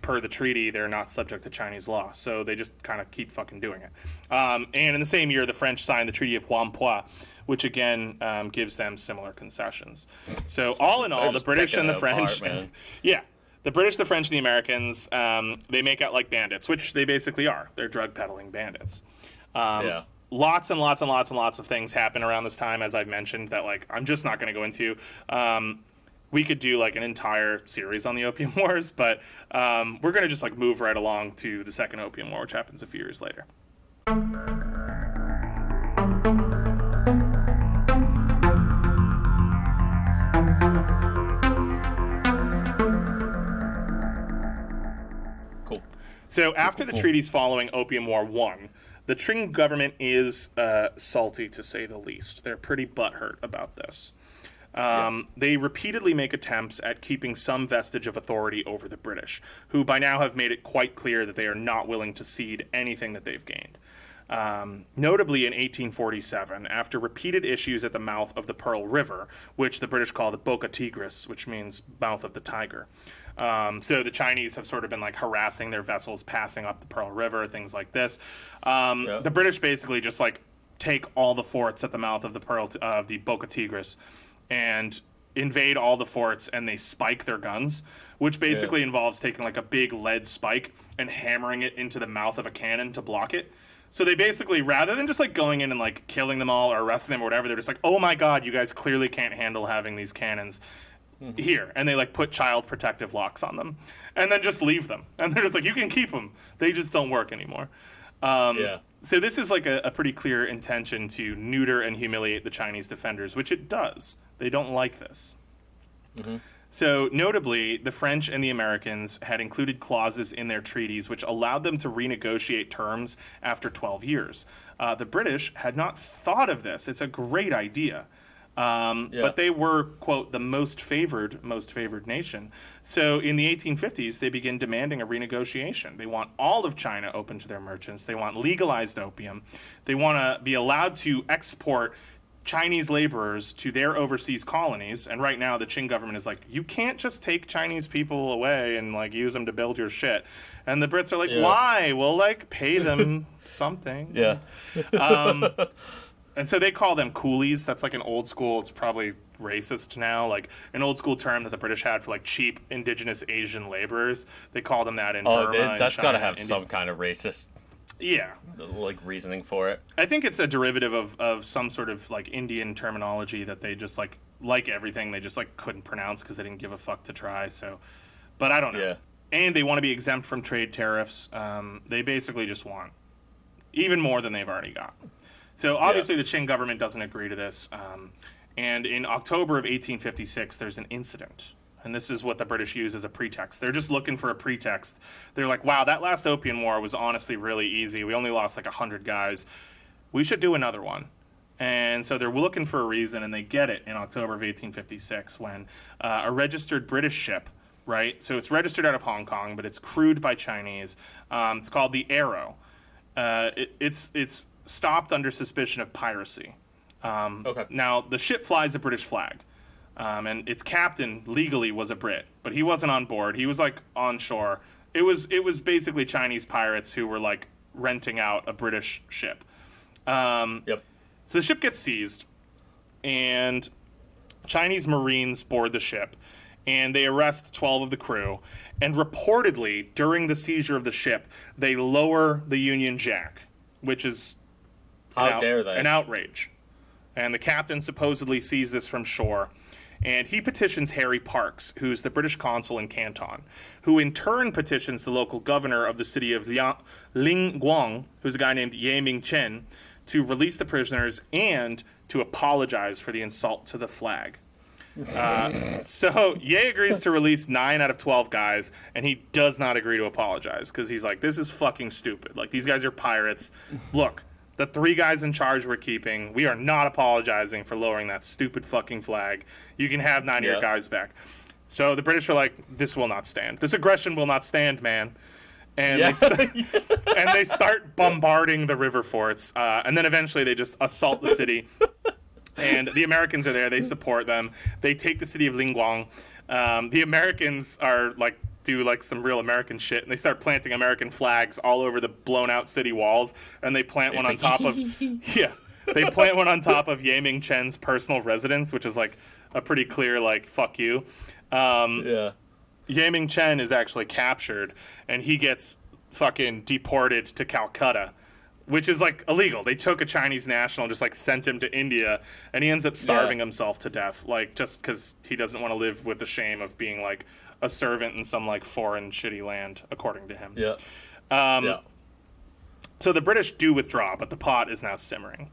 per the treaty, they're not subject to Chinese law. So they just kind of keep fucking doing it. And in the same year, the French signed the Treaty of Whampoa, which again gives them similar concessions. So all in all, the British and the French... The British, the French, and the Americans, they make out like bandits, which they basically are. They're drug peddling bandits. Lots and lots and lots and lots of things happen around this time, as I've mentioned, that like I'm just not going to go into. We could do like an entire series on the Opium Wars, but we're going to just like move right along to the Second Opium War, which happens a few years later. So after the treaties following Opium War 1, the Qing government is salty, to say the least. They're pretty butthurt about this. They repeatedly make attempts at keeping some vestige of authority over the British, who by now have made it quite clear that they are not willing to cede anything that they've gained. Notably in 1847, after repeated issues at the mouth of the Pearl River, which the British call the Boca Tigris, which means mouth of the tiger. So the Chinese have sort of been like harassing their vessels passing up the Pearl River, things like this. The British basically just like take all the forts at the mouth of the Boca Tigris and invade all the forts, and they spike their guns, which basically involves taking like a big lead spike and hammering it into the mouth of a cannon to block it. So they basically, rather than just like going in and like killing them all or arresting them or whatever, they're just like, oh my God, you guys clearly can't handle having these cannons here. And they like put child protective locks on them and then just leave them. And they're just like, you can keep them. They just don't work anymore. So this is like a pretty clear intention to neuter and humiliate the Chinese defenders, which it does. They don't like this. So notably, the French and the Americans had included clauses in their treaties which allowed them to renegotiate terms after 12 years. The British had not thought of this. It's a great idea. But they were, quote, the most favored nation. So in the 1850s, they begin demanding a renegotiation. They want all of China open to their merchants. They want legalized opium. They want to be allowed to export Chinese laborers to their overseas colonies. And right now, the Qing government is like, you can't just take Chinese people away and like use them to build your shit. And the Brits are like, why? We'll like pay them something. Yeah. And so they call them coolies. That's like an old school, it's probably racist now, like an old school term that the British had for like cheap indigenous Asian laborers. They call them that in Burma. That's got to have some kind of racist like reasoning for it. I think it's a derivative of some sort of like Indian terminology that they just like everything, they just like couldn't pronounce because they didn't give a fuck to try. So, but I don't know. Yeah. And they want to be exempt from trade tariffs. They basically just want even more than they've already got. So obviously the Qing government doesn't agree to this. And in October of 1856, there's an incident. And this is what the British use as a pretext. They're just looking for a pretext. They're like, wow, that last Opium War was honestly really easy. We only lost like 100 guys. We should do another one. And so they're looking for a reason, and they get it in October of 1856 when a registered British ship, right? So it's registered out of Hong Kong, but it's crewed by Chinese. It's called the Arrow. It's stopped under suspicion of piracy. Now, the ship flies a British flag. And its captain legally was a Brit, but he wasn't on board. He was like on shore. It was basically Chinese pirates who were like renting out a British ship. So the ship gets seized, and Chinese Marines board the ship, and they arrest 12 of the crew. And reportedly, during the seizure of the ship, they lower the Union Jack, which is an outrage. And the captain supposedly sees this from shore. And he petitions Harry Parkes, who's the British consul in Canton, who in turn petitions the local governor of the city of Linguang, who's a guy named Ye Ming-chen, to release the prisoners and to apologize for the insult to the flag. So Ye agrees to release 9 out of 12 guys, and he does not agree to apologize because he's like, this is fucking stupid. Like, these guys are pirates. Look. The 3 guys in charge we're keeping, we are not apologizing for lowering that stupid fucking flag. You can have 9 of your guys back. So the British are like, this will not stand. This aggression will not stand, man. And, they start bombarding the river forts. And then eventually they just assault the city. And the Americans are there. They support them. They take the city of Linguang. The Americans are like, do like some real American shit, and they start planting American flags all over the blown out city walls, and they plant one on top of they plant one on top of Ye Ming-chen's personal residence, which is like a pretty clear like fuck you. Ye Ming-chen is actually captured, and he gets fucking deported to Calcutta, which is like illegal. They took a Chinese national and just like sent him to India, and he ends up starving himself to death, like just because he doesn't want to live with the shame of being like a servant in some like foreign shitty land, according to him. So the British do withdraw, but the pot is now simmering.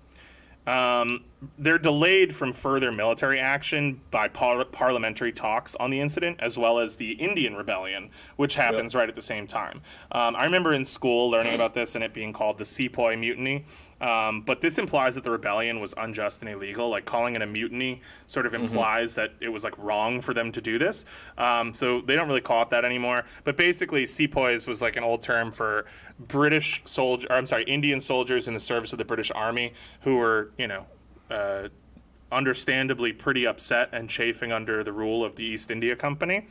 They're delayed from further military action by parliamentary talks on the incident, as well as the Indian Rebellion, which happens right at the same time. I remember in school learning about this and it being called the Sepoy Mutiny, but this implies that the rebellion was unjust and illegal. Like, calling it a mutiny sort of implies that it was like wrong for them to do this. So they don't really call it that anymore. But basically, sepoys was like an old term for Indian soldiers in the service of the British Army who were, understandably pretty upset and chafing under the rule of the East India Company.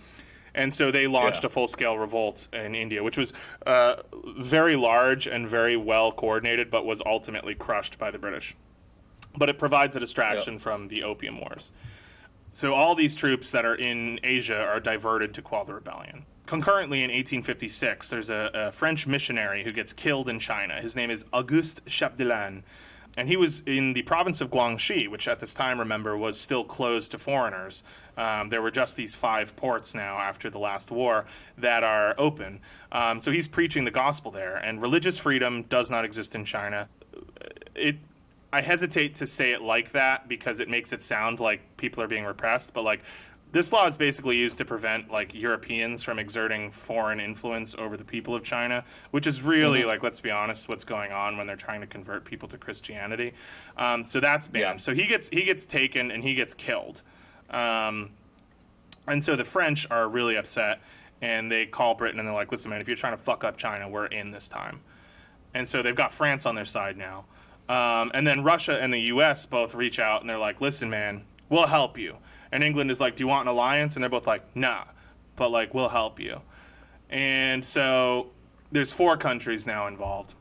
And so they launched a full-scale revolt in India, which was very large and very well coordinated, but was ultimately crushed by the British. But it provides a distraction from the Opium Wars. So all these troops that are in Asia are diverted to quell the rebellion. Concurrently, in 1856, there's a French missionary who gets killed in China. His name is Auguste Chapdelaine. And he was in the province of Guangxi, which at this time, remember, was still closed to foreigners. There were just these 5 ports now after the last war that are open. So he's preaching the gospel there. And religious freedom does not exist in China. I hesitate to say it like that because it makes it sound like people are being repressed. But like This law is basically used to prevent like Europeans from exerting foreign influence over the people of China, which is really like, let's be honest, what's going on when they're trying to convert people to Christianity. So that's banned. Yeah. So he gets taken and he gets killed. And so the French are really upset, and they call Britain and they're like, listen, man, if you're trying to fuck up China, we're in this time. And so they've got France on their side now. And then Russia and the U.S. both reach out and they're like, listen, man, we'll help you. And England is like, do you want an alliance? And they're both like, nah, but like, we'll help you. And so there's 4 countries now involved.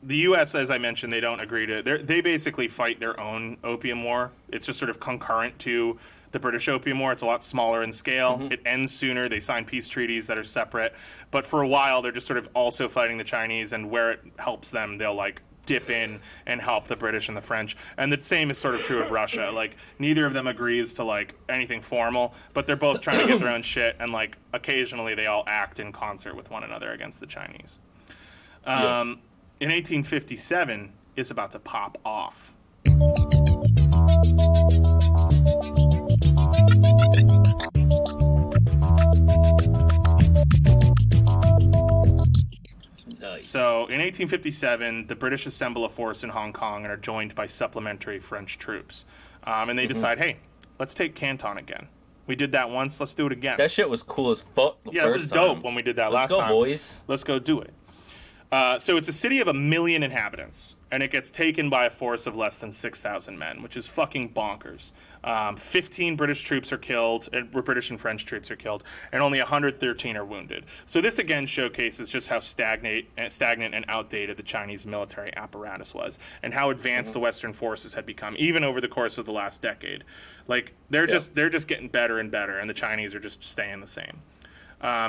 The U.S., as I mentioned, they don't agree to, they basically fight their own Opium War. It's just sort of concurrent to the British Opium War. It's a lot smaller in scale. It ends sooner. They sign peace treaties that are separate. But for a while, they're just sort of also fighting the Chinese, and where it helps them, they'll like dip in and help the British and the French. And the same is sort of true of Russia. Like, neither of them agrees to like anything formal, but they're both trying to get their own shit, and like occasionally they all act in concert with one another against the Chinese. In 1857 is about to pop off. Nice. So in 1857, the British assemble a force in Hong Kong and are joined by supplementary French troops. And they decide, hey, let's take Canton again. We did that once, let's do it again. That shit was cool as fuck. Yeah, it was dope when we did that last time. Let's go, boys. Let's go do it. So it's a city of 1 million inhabitants, and it gets taken by a force of less than 6,000 men, which is fucking bonkers. 15 British troops are killed, British and French troops are killed, and only 113 are wounded. So this again showcases just how stagnant and outdated the Chinese military apparatus was, and how advanced the Western forces had become, even over the course of the last decade. Like they're just getting better and better, and the Chinese are just staying the same.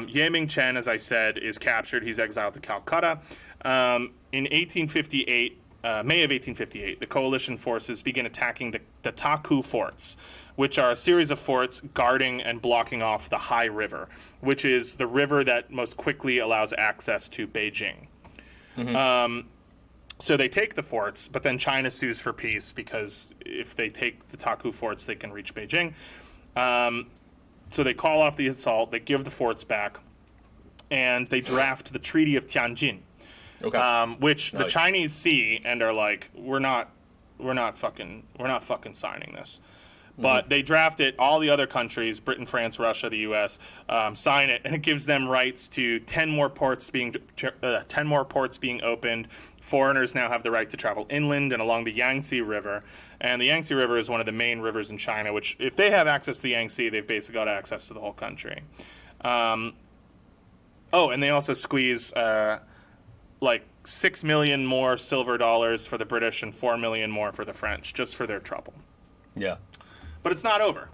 Ye Ming-chen, as I said, is captured. He's exiled to Calcutta. In 1858, May of 1858, the coalition forces begin attacking the Taku forts, which are a series of forts guarding and blocking off the Hai River, which is the river that most quickly allows access to Beijing. So they take the forts, but then China sues for peace because if they take the Taku forts, they can reach Beijing. So they call off the assault, they give the forts back, and they draft the Treaty of Tianjin, which the Chinese see and are like, we're not fucking signing this. But they draft it. All the other countries, Britain, France, Russia, the U.S., sign it, and it gives them rights to 10 more ports being opened. Foreigners now have the right to travel inland and along the Yangtze River. And the Yangtze River is one of the main rivers in China, which, if they have access to the Yangtze, they've basically got access to the whole country. And they also squeeze like 6 million more silver dollars for the British and 4 million more for the French, just for their trouble. Yeah. But it's not over.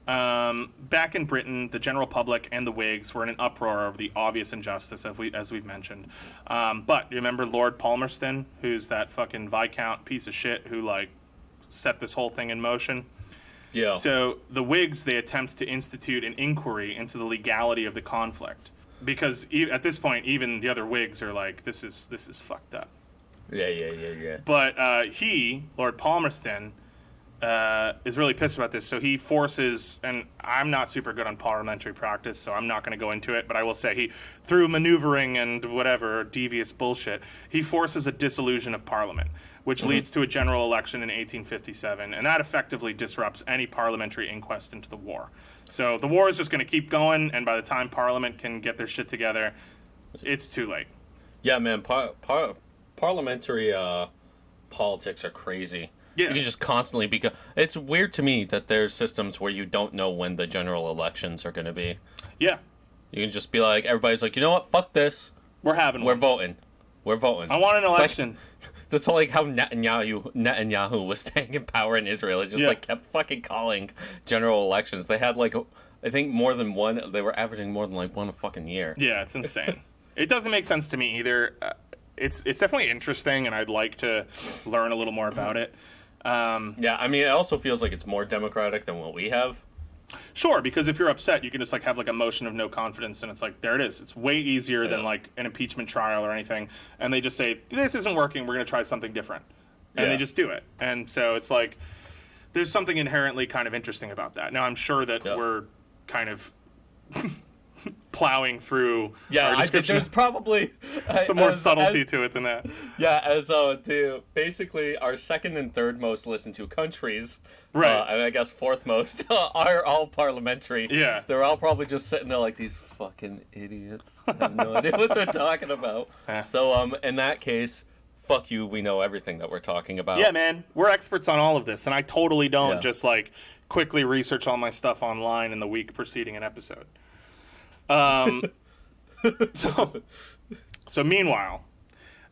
Back in Britain, the general public and the Whigs were in an uproar over the obvious injustice, as we've mentioned. But you remember Lord Palmerston, who's that fucking Viscount piece of shit who like set this whole thing in motion? Yeah. So the Whigs, they attempt to institute an inquiry into the legality of the conflict, because at this point, even the other Whigs are like, this is fucked up. Yeah. But Lord Palmerston, is really pissed about this, so he forces, and I'm not super good on parliamentary practice, so I'm not going to go into it, but I will say through maneuvering and whatever devious bullshit, he forces a dissolution of Parliament, which leads to a general election in 1857, and that effectively disrupts any parliamentary inquest into the war. So the war is just going to keep going, and by the time Parliament can get their shit together, it's too late. Yeah, man, parliamentary politics are crazy. Yeah. You can just constantly it's weird to me that there's systems where you don't know when the general elections are going to be. Yeah. You can just be like, everybody's like, you know what? Fuck this. We're voting. We're voting. I want an election. That's like how Netanyahu was staying in power in Israel. It just kept fucking calling general elections. They had I think more than one. They were averaging more than one a fucking year. Yeah, it's insane. It doesn't make sense to me either. It's definitely interesting, and I'd like to learn a little more about it. Yeah, I mean, it also feels like it's more democratic than what we have. Sure, because if you're upset, you can just have a motion of no confidence, and it's there it is. It's way easier than an impeachment trial or anything. And they just say, this isn't working, we're going to try something different. And they just do it. And so it's there's something inherently kind of interesting about that. Now, I'm sure that we're kind of plowing through our description. There's probably some more subtlety to it than that. Yeah, as basically our second and third most listened to countries, right? And I guess fourth most are all parliamentary. Yeah, they're all probably just sitting there like these fucking idiots. I have no idea what they're talking about. So in that case, fuck you. We know everything that we're talking about. Yeah, man, we're experts on all of this, and I totally don't just like quickly research all my stuff online in the week preceding an episode. So meanwhile,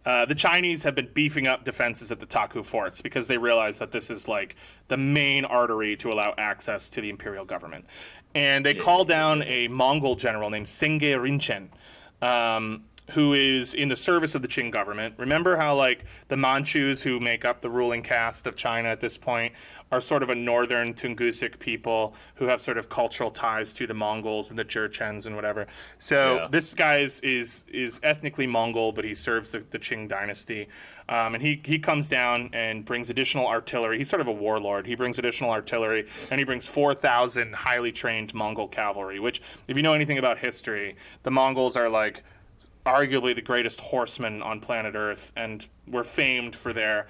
the Chinese have been beefing up defenses at the Taku forts because they realize that this is like the main artery to allow access to the imperial government. And they call down a Mongol general named Senge Rinchen, who is in the service of the Qing government. Remember how, like, the Manchus, who make up the ruling caste of China at this point, are sort of a northern Tungusic people who have sort of cultural ties to the Mongols and the Jurchens and whatever. So this guy is ethnically Mongol, but he serves the Qing dynasty. And he comes down and brings additional artillery. He's sort of a warlord. He brings additional artillery, and he brings 4,000 highly trained Mongol cavalry, which, if you know anything about history, the Mongols are, like, arguably the greatest horsemen on planet Earth, and were famed for their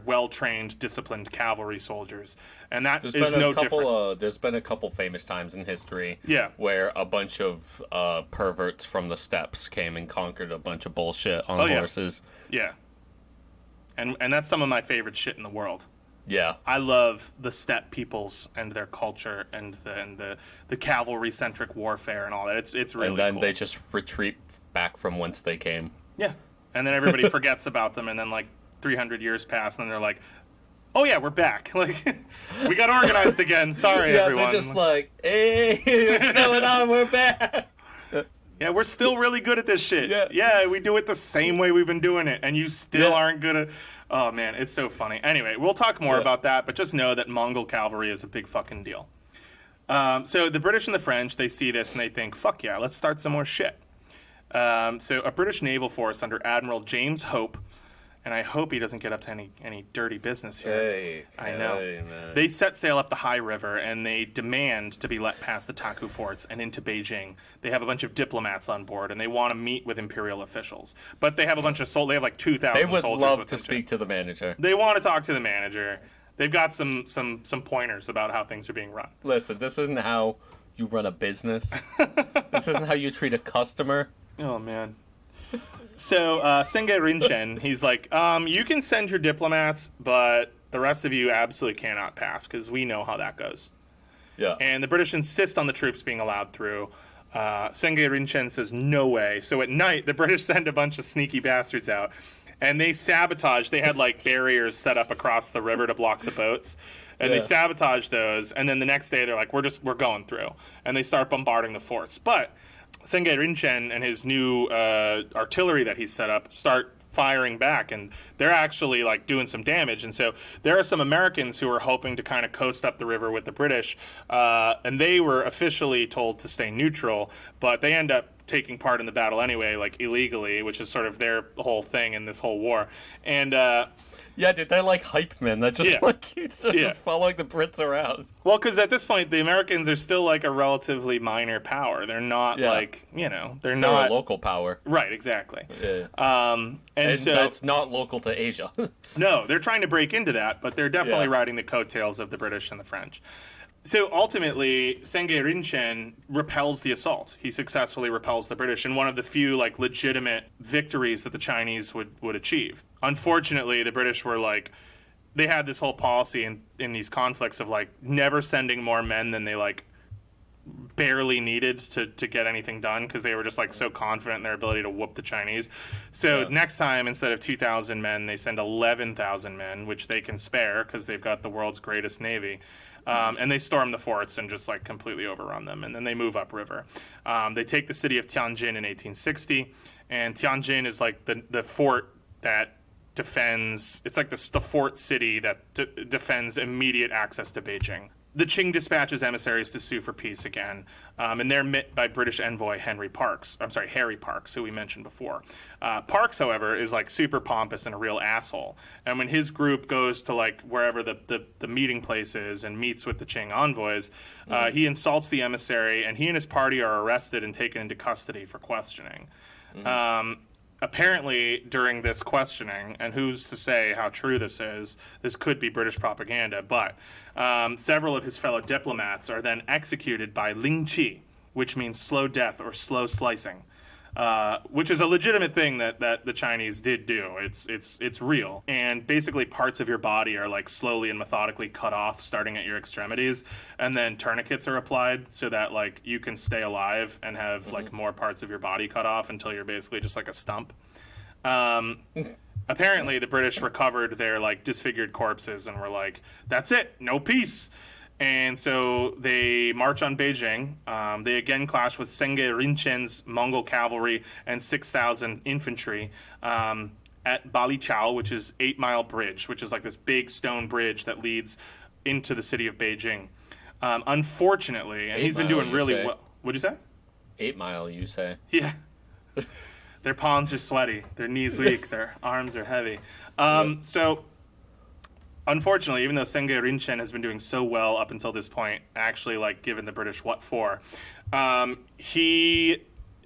well-trained, disciplined cavalry soldiers. And that is no different. There's been a couple famous times in history where a bunch of perverts from the steppes came and conquered a bunch of bullshit on horses. Yeah. And that's some of my favorite shit in the world. Yeah. I love the steppe peoples and their culture and the cavalry-centric warfare and all that. It's really cool. And then they just retreat back from whence they came. Yeah. And then everybody forgets about them, and then, like, 300 years pass, and then they're like, oh, yeah, we're back. Like, we got organized again. Sorry, everyone. They're just like, hey, what's going on? We're back. Yeah, we're still really good at this shit. Yeah, we do it the same way we've been doing it, and you still aren't good at... Oh, man, it's so funny. Anyway, we'll talk more about that, but just know that Mongol cavalry is a big fucking deal. So the British and the French, they see this, and they think, fuck yeah, let's start some more shit. So a British naval force under Admiral James Hope, and I hope he doesn't get up to any dirty business here. I know. Man. They set sail up the High River, and they demand to be let past the Taku forts and into Beijing. They have a bunch of diplomats on board, and they want to meet with imperial officials. But they have a bunch of soldiers. They have like 2,000 soldiers. They would love to speak to the manager. They want to talk to the manager. They've got some pointers about how things are being run. Listen, this isn't how you run a business. This isn't how you treat a customer. Oh, man. So, Senge Rinchen, he's like, you can send your diplomats, but the rest of you absolutely cannot pass, because we know how that goes. Yeah. And the British insist on the troops being allowed through. Senge Rinchen says, no way. So at night, the British send a bunch of sneaky bastards out, and they sabotage. They had, like, barriers set up across the river to block the boats. And they sabotage those, and then the next day they're like, we're going through. And they start bombarding the forts. But Senge Rinchen and his new artillery that he's set up start firing back, and they're actually, like, doing some damage. And so there are some Americans who are hoping to kind of coast up the river with the British, and they were officially told to stay neutral, but they end up taking part in the battle anyway, like, illegally, which is sort of their whole thing in this whole war. And yeah, dude, they're like hype men. They're just like just following the Brits around. Well, because at this point, the Americans are still like a relatively minor power. They're not like, they're not a local power. Right, exactly. Yeah. And so that's not local to Asia. No, they're trying to break into that, but they're definitely riding the coattails of the British and the French. So ultimately, Senge Rinchen repels the assault. He successfully repels the British in one of the few, like, legitimate victories that the Chinese would achieve. Unfortunately, the British were like, they had this whole policy in these conflicts of, like, never sending more men than they, like, barely needed to get anything done, because they were just, like, so confident in their ability to whoop the Chinese. So next time, instead of 2,000 men, they send 11,000 men, which they can spare because they've got the world's greatest navy. And they storm the forts and just, like, completely overrun them. And then they move upriver. They take the city of Tianjin in 1860. And Tianjin is, like, the fort that defends... It's like the fort city that defends immediate access to Beijing. the Qing dispatches emissaries to sue for peace again, and they're met by British envoy Harry Parkes, who we mentioned before. Parkes, however, is like super pompous and a real asshole. And when his group goes to like wherever the meeting place is and meets with the Qing envoys, he insults the emissary, and he and his party are arrested and taken into custody for questioning. Apparently, during this questioning, and who's to say how true this is, this could be British propaganda, but several of his fellow diplomats are then executed by Ling Qi, which means slow death or slow slicing, which is a legitimate thing that the Chinese did do. It's real. And basically parts of your body are like slowly and methodically cut off, starting at your extremities, and then tourniquets are applied so that like you can stay alive and have like more parts of your body cut off until you're basically just like a stump. Apparently the British recovered their like disfigured corpses and were like, that's it, no peace. And so they march on Beijing. They again clash with Senge Rinchen's Mongol cavalry and 6,000 infantry at Balichao, which is 8 Mile Bridge, which is like this big stone bridge that leads into the city of Beijing. Unfortunately, and he's been doing really well. What'd you say? 8 Mile, you say? Yeah. Their palms are sweaty. Their knees weak. Their arms are heavy. So, unfortunately, even though Senge Rinchen has been doing so well up until this point, actually, like, given the British what for, he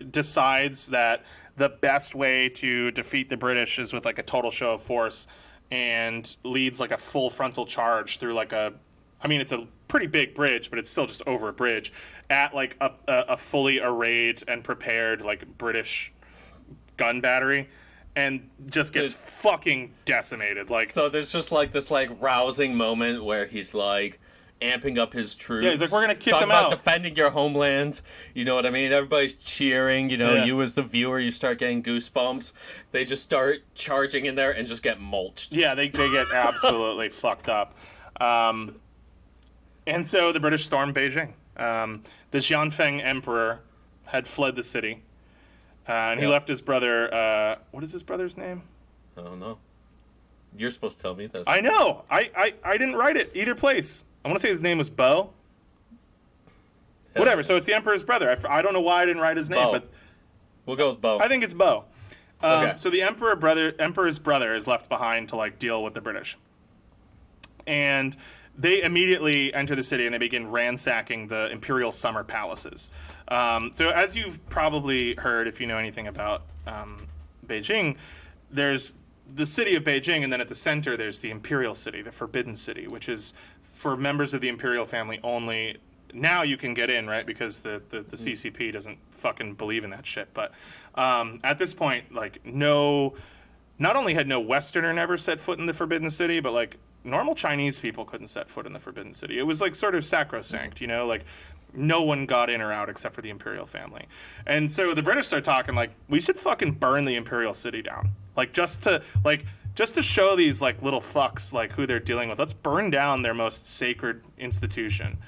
decides that the best way to defeat the British is with, like, a total show of force, and leads, like, a full frontal charge through, like, it's a pretty big bridge, but it's still just over a bridge, at, like, a fully arrayed and prepared, like, British gun battery, and just gets fucking decimated. Like, so there's just like this like rousing moment where he's like amping up his troops. Yeah, he's like, we're gonna kick them about out. Defending your homeland. You know what I mean? Everybody's cheering. You know, you as the viewer, you start getting goosebumps. They just start charging in there and just get mulched. Yeah, they get absolutely fucked up. And so the British stormed Beijing. The Xianfeng emperor had fled the city. And he left his brother, what is his brother's name? I don't know. You're supposed to tell me this. I know. I didn't write it either place. I want to say his name was Bo. Whatever, so it's the emperor's brother. I don't know why I didn't write his name, Bo. but We'll go with Bo. I think it's Bo. Okay. So the emperor's brother is left behind to like deal with the British. And they immediately enter the city and they begin ransacking the imperial summer palaces. So as you've probably heard, if you know anything about Beijing, there's the city of Beijing, and then at the center there's the imperial city, the Forbidden City, which is for members of the imperial family only. Now you can get in, right, because the CCP doesn't fucking believe in that shit. But at this point, like, not only had no Westerner never set foot in the Forbidden City, but like normal Chinese people couldn't set foot in the Forbidden City. It was like sort of sacrosanct, you know, like no one got in or out except for the imperial family. And so the British start talking like, we should fucking burn the imperial city down. Like just to show these like little fucks like who they're dealing with. Let's burn down their most sacred institution.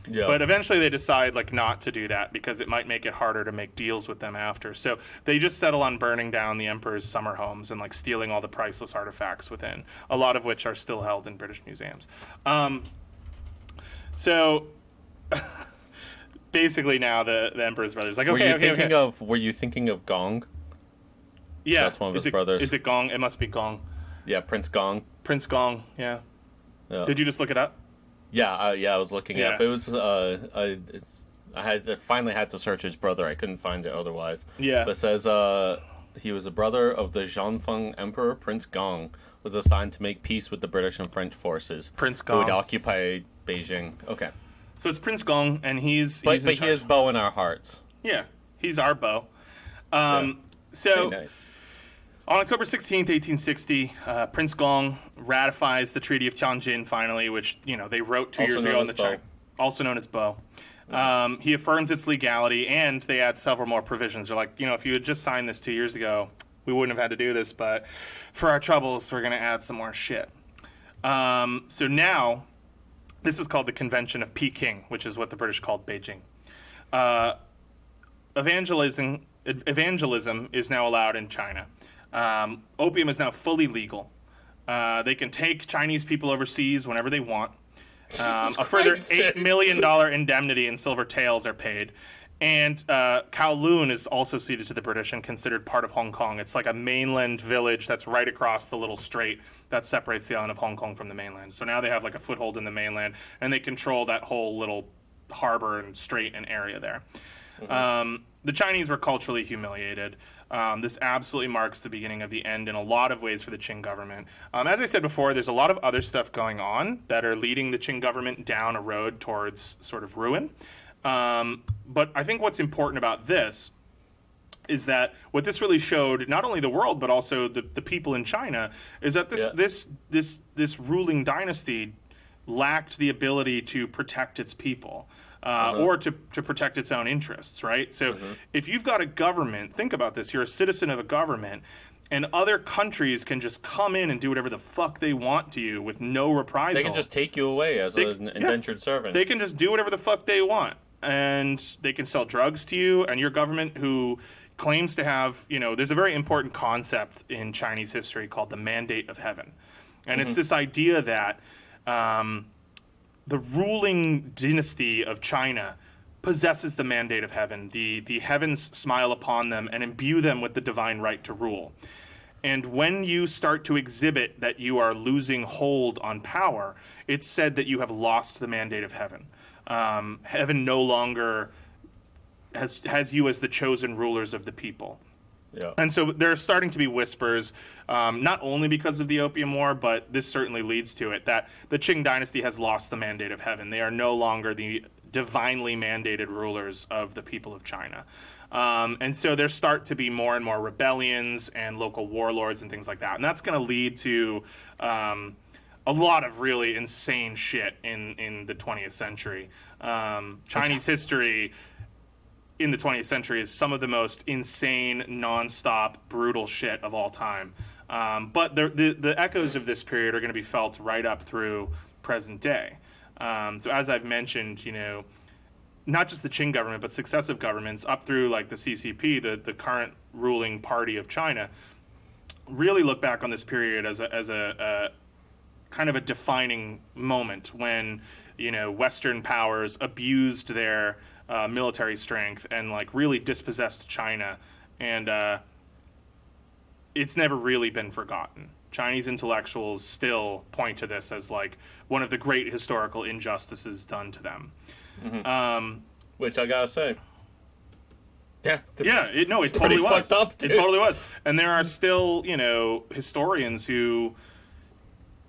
Yeah. But eventually they decide like not to do that because it might make it harder to make deals with them after. So they just settle on burning down the emperor's summer homes and like stealing all the priceless artifacts within, a lot of which are still held in British museums. So basically now the emperor's brother's like, okay. Were you thinking of Gong? Yeah. That's one of his brothers. Is it Gong? It must be Gong. Yeah, Prince Gong. Prince Gong, yeah. Did you just look it up? Yeah, I was looking it up. It was I finally had to search his brother. I couldn't find it otherwise. Yeah. But it says he was a brother of the Xianfeng Emperor. Prince Gong was assigned to make peace with the British and French forces. Prince Gong. Who had occupied Beijing. Okay. So it's Prince Gong, and he's he is Bo in our hearts. Yeah, he's our Bo. So very nice. On October 16th, 1860, Prince Gong ratifies the Treaty of Tianjin finally, which, you know, they wrote 2 years ago in the China, also known as Bo. He affirms its legality, and they add several more provisions. They're like, you know, if you had just signed this 2 years ago, we wouldn't have had to do this, but for our troubles, we're going to add some more shit. So now, this is called the Convention of Peking, which is what the British called Beijing. Evangelism is now allowed in China. Opium is now fully legal. They can take Chinese people overseas whenever they want. A further $8 million indemnity in silver taels are paid. And Kowloon is also ceded to the British and considered part of Hong Kong. It's like a mainland village that's right across the little strait that separates the island of Hong Kong from the mainland. So now they have like a foothold in the mainland, and they control that whole little harbor and strait and area there. The Chinese were culturally humiliated. This absolutely marks the beginning of the end in a lot of ways for the Qing government. As I said before, there's a lot of other stuff going on that are leading the Qing government down a road towards sort of ruin. But I think what's important about this is that what this really showed, not only the world but also the people in China, is that this ruling dynasty lacked the ability to protect its people. Or to protect its own interests, right? So if you've got a government, think about this, you're a citizen of a government, and other countries can just come in and do whatever the fuck they want to you with no reprisal. They can just take you away as an indentured servant. They can just do whatever the fuck they want. And they can sell drugs to you, and your government who claims to have, there's a very important concept in Chinese history called the mandate of heaven. And it's this idea that the ruling dynasty of China possesses the mandate of heaven. The heavens smile upon them and imbue them with the divine right to rule. And when you start to exhibit that you are losing hold on power, it's said that you have lost the mandate of heaven. Heaven no longer has you as the chosen rulers of the people. Yeah. And so there are starting to be whispers, not only because of the Opium War, but this certainly leads to it, that the Qing dynasty has lost the mandate of heaven. They are no longer the divinely mandated rulers of the people of China. And so there start to be more and more rebellions and local warlords and things like that. And that's going to lead to a lot of really insane shit in the 20th century. Chinese history in the 20th century is some of the most insane, nonstop, brutal shit of all time. But the echoes of this period are going to be felt right up through present day. So as I've mentioned, not just the Qing government, but successive governments up through like the CCP, the current ruling party of China, really look back on this period as a kind of a defining moment when, Western powers abused their military strength and like really dispossessed China, and it's never really been forgotten. Chinese intellectuals still point to this as like one of the great historical injustices done to them. Which I gotta say, it totally was. Fucked up, dude. It totally was. And there are still historians who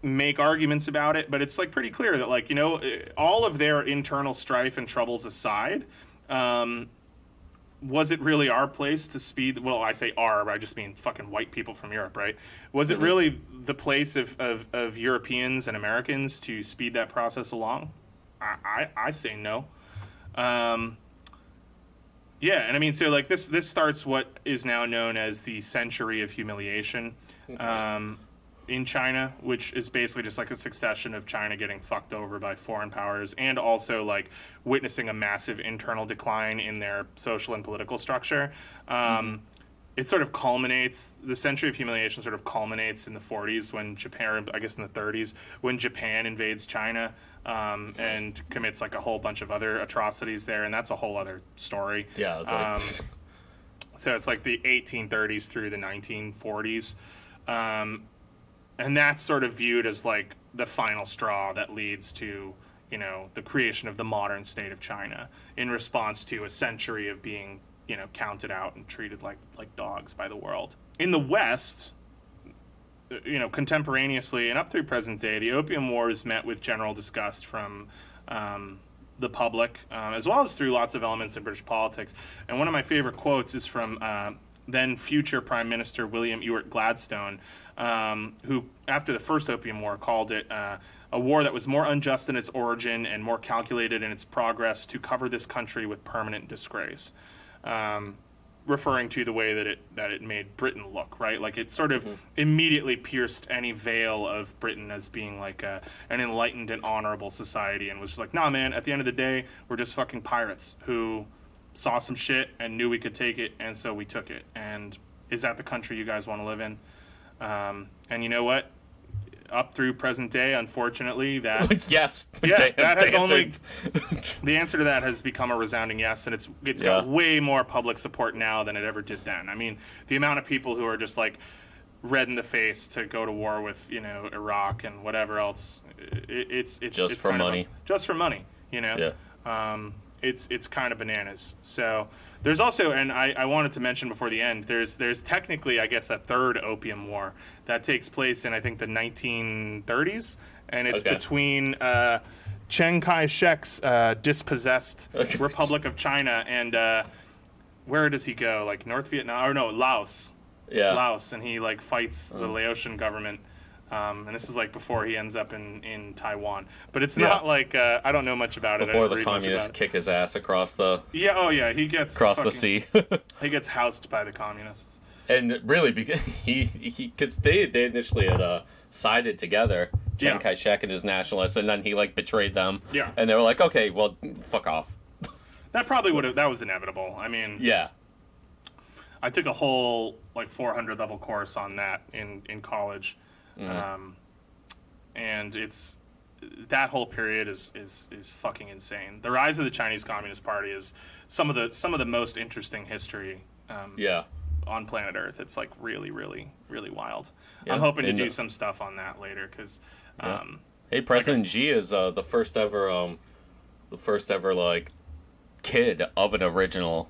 make arguments about it, but it's like pretty clear that like all of their internal strife and troubles aside, was it really our place to speed? Well, I say our, but I just mean fucking white people from Europe, right? Was it really the place of Europeans and Americans to speed that process along? I say no. And I mean, so like this starts what is now known as the Century of Humiliation. In China, which is basically just like a succession of China getting fucked over by foreign powers and also like witnessing a massive internal decline in their social and political structure. It sort of culminates, the Century of Humiliation sort of culminates in the 40s when Japan, I guess in the 30s, when Japan invades China and commits like a whole bunch of other atrocities there, and that's a whole other story. Yeah. So it's like the 1830s through the 1940s. And that's sort of viewed as like the final straw that leads to, the creation of the modern state of China in response to a century of being, counted out and treated like dogs by the world. In the West, contemporaneously and up through present day, the Opium Wars met with general disgust from the public, as well as through lots of elements in British politics. And one of my favorite quotes is from then future Prime Minister William Ewart Gladstone, who, after the first Opium War, called it a war that was more unjust in its origin and more calculated in its progress to cover this country with permanent disgrace, referring to the way that it made Britain look, right? Like it sort of immediately pierced any veil of Britain as being like an enlightened and honorable society, and was just like, nah, man, at the end of the day, we're just fucking pirates who saw some shit and knew we could take it, and so we took it. And is that the country you guys want to live in? And you know what? up through present day, unfortunately, that yes, yeah, that has only the answer to that has become a resounding yes, and it's got way more public support now than it ever did then. I mean, the amount of people who are just like red in the face to go to war with Iraq and whatever else, it's for money, just for money, Yeah. It's kind of bananas. So there's also, and I wanted to mention before the end, there's technically, I guess, a third Opium War that takes place in, I think, the 1930s, and it's between Chiang Kai-shek's dispossessed Republic of China and where does he go? Like North Vietnam, or no, Laos. Yeah. Laos, and he like fights the Laotian government. And this is like before he ends up in Taiwan, but it's not like I don't know much about it. Before the communists kick his ass across the he gets the sea. He gets housed by the communists. And really, because because they initially had sided together, Chiang Kai-shek and his nationalists, and then he like betrayed them. Yeah, and they were like, okay, well, fuck off. That probably would have. That was inevitable. I mean, yeah. I took a whole like 400 level course on that in college. And it's that whole period is fucking insane. The rise of the Chinese Communist Party is some of the most interesting history on planet Earth. It's like really, really, really wild. Yeah. I'm hoping to do some stuff on that later because hey, President Xi is the first ever like kid of an original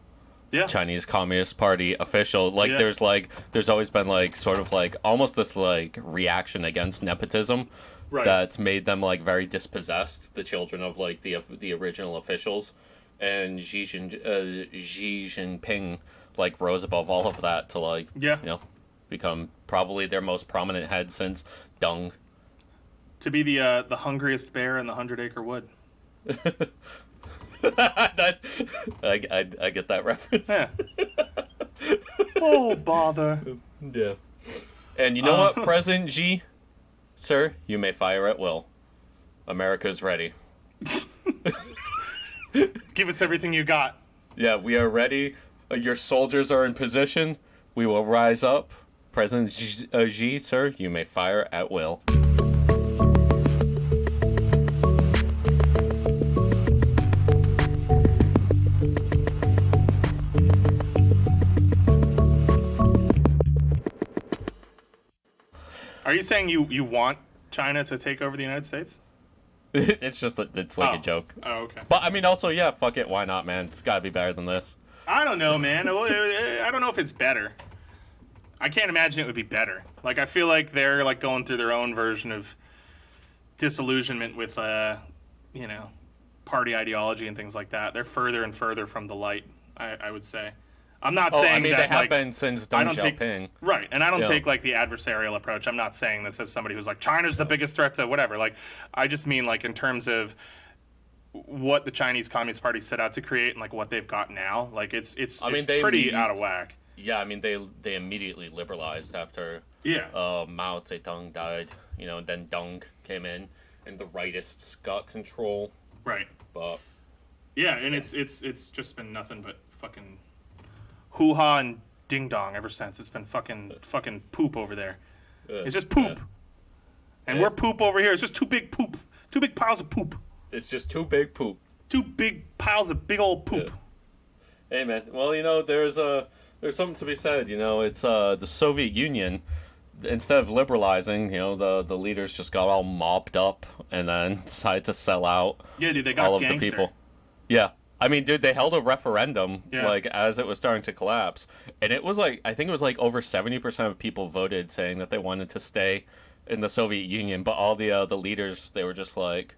Chinese Communist Party official. Like there's always been like sort of like almost this like reaction against nepotism that's made them like very dispossessed, the children of like the original officials, and Xi Jinping like rose above all of that to like become probably their most prominent head since Deng. To be the hungriest bear in the 100-acre wood. I get that reference. Yeah. Oh, bother. Yeah. And you know what, President Xi? Sir, you may fire at will. America's ready. Give us everything you got. Yeah, we are ready. Your soldiers are in position. We will rise up. President Xi, sir, you may fire at will. Are you saying you want China to take over the United States? It's like a joke. Oh, okay. But I mean, also, yeah, fuck it, why not, man? It's gotta be better than this. I don't know, man. I don't know if it's better. I can't imagine it would be better. Like, I feel like they're like going through their own version of disillusionment with, party ideology and things like that. They're further and further from the light, I would say. I'm not saying I mean, that, they have been since Deng Xiaoping. Right, and I don't take, like, the adversarial approach. I'm not saying this as somebody who's like, China's the biggest threat to whatever. Like, I just mean, like, in terms of what the Chinese Communist Party set out to create and, like, what they've got now. Like, it's pretty out of whack. Yeah, I mean, they immediately liberalized after Mao Zedong died, and then Deng came in, and the rightists got control. Right. But yeah, and it's just been nothing but fucking hoo-ha and ding-dong ever since. It's been fucking poop over there. It's just poop. And we're poop over here. It's just two big piles of poop. It's just too big poop. Two big piles of big old poop. Hey, man. Well, there's something to be said. It's the Soviet Union. Instead of liberalizing, the leaders just got all mopped up and then decided to sell out. Yeah, dude, they got all of gangster. the people. Yeah. I mean, dude, they held a referendum, like, as it was starting to collapse. And it was, like, I think it was, like, over 70% of people voted saying that they wanted to stay in the Soviet Union. But all the leaders, they were just like,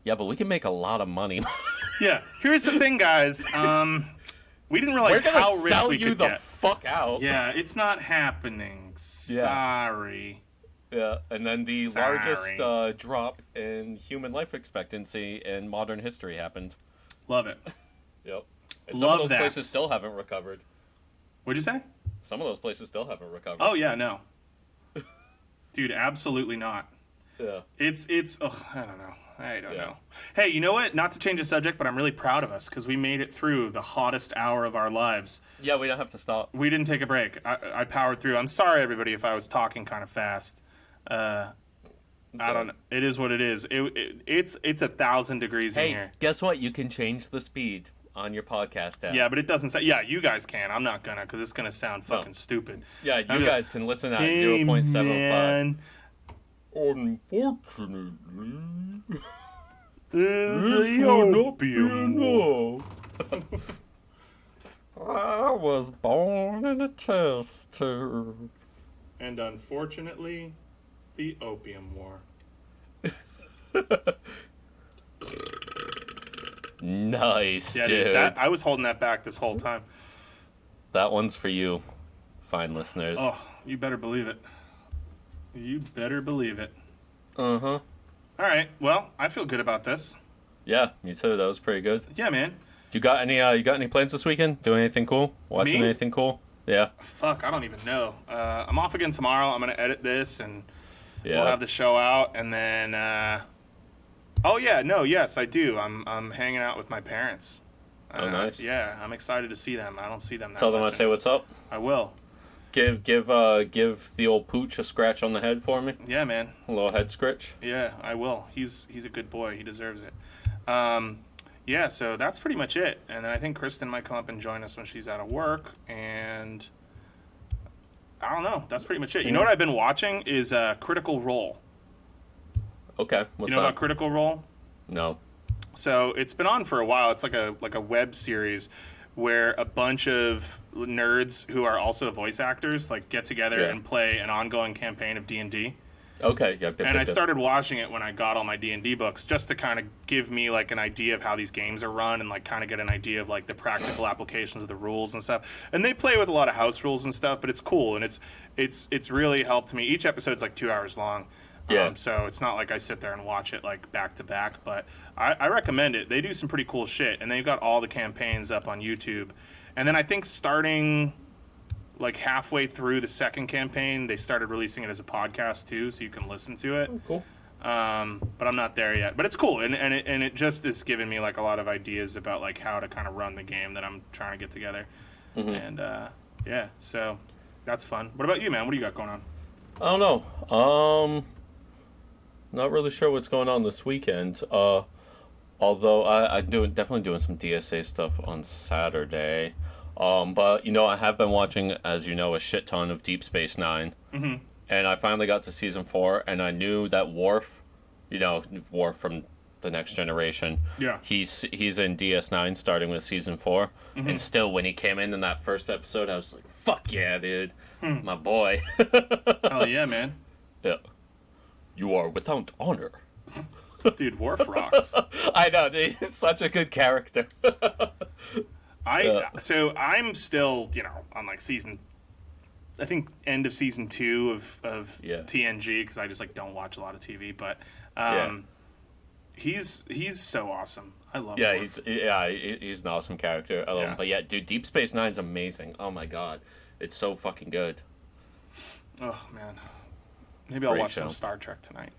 yeah, but we can make a lot of money. Yeah. Here's the thing, guys. We didn't realize how rich we could get. We're gonna sell you the fuck out. Yeah, it's not happening. Sorry. Yeah, and then the largest drop in human life expectancy in modern history happened. Love it. Yep. And some of those places still haven't recovered. What'd you say? Some of those places still haven't recovered. Oh, yeah, no. Dude, absolutely not. Yeah. It's I don't know. Hey, you know what? Not to change the subject, but I'm really proud of us because we made it through the hottest hour of our lives. Yeah, we don't have to stop. We didn't take a break. I powered through. I'm sorry, everybody, if I was talking kind of fast. I don't know. It is what it is. It's 1,000 degrees in here. Guess what? You can change the speed on your podcast app. Yeah, but it doesn't say. Yeah, you guys can. I'm not gonna, because it's gonna sound fucking stupid. Yeah, you guys can listen at 0.75. Unfortunately, this will not be enough. I was born in a test tube. And unfortunately, the Opium War. Nice, yeah, dude. I was holding that back this whole time. That one's for you, fine listeners. Oh, you better believe it. You better believe it. Uh-huh. All right. Well, I feel good about this. Yeah, me too. That was pretty good. Yeah, man. You got any plans this weekend? Doing anything cool? Watching anything cool? Yeah. Fuck, I don't even know. I'm off again tomorrow. I'm gonna edit this and Yeah. we'll have the show out, and then. Yes, I do. I'm hanging out with my parents. Oh, nice. Yeah, I'm excited to see them. I don't see them that Tell them I much. say what's up. I will. Give the old pooch a scratch on the head for me. Yeah, man. A little head scratch. Yeah, I will. He's a good boy. He deserves it. Yeah, so that's pretty much it. And then I think Kristen might come up and join us when she's out of work. And I don't know. That's pretty much it. You know what I've been watching is Critical Role. Okay. Do you know about Critical Role? No. So it's been on for a while. It's like a web series where a bunch of nerds who are also voice actors like get together and play an ongoing campaign of D&D. Okay. Yeah. And I started watching it when I got all my D&D books, just to kind of give me like an idea of how these games are run and like kind of get an idea of like the practical applications of the rules and stuff. And they play with a lot of house rules and stuff, but it's cool, and it's really helped me. Each episode's like 2 hours long. Yeah. So it's not like I sit there and watch it like back to back, but I recommend it. They do some pretty cool shit, and they've got all the campaigns up on YouTube. And then I think starting like halfway through the second campaign, they started releasing it as a podcast too, so you can listen to it. Oh, cool. But I'm not there yet. But it's cool, and it just is giving me like a lot of ideas about like how to kind of run the game that I'm trying to get together. Mm-hmm. And yeah, so that's fun. What about you, man? What do you got going on? I don't know. Not really sure what's going on this weekend. Although I'm definitely doing some DSA stuff on Saturday. But I have been watching, as you know, a shit ton of Deep Space Nine. Mm-hmm. And I finally got to season 4, and I knew that Worf, Worf from The Next Generation. Yeah. He's in DS9 starting with season 4. Mm-hmm. And still, when he came in that first episode, I was like, fuck yeah, dude. My boy. Hell yeah, man. Yeah. You are without honor. Dude, Worf rocks. I know, dude. He's such a good character. So I'm still, on like season, I think end of season 2 of TNG, because I just like don't watch a lot of TV, but he's so awesome. I love him. He's an awesome character. I love him. But yeah, dude, Deep Space Nine's amazing. Oh my god. It's so fucking good. Oh man. Maybe I'll watch some Star Trek tonight.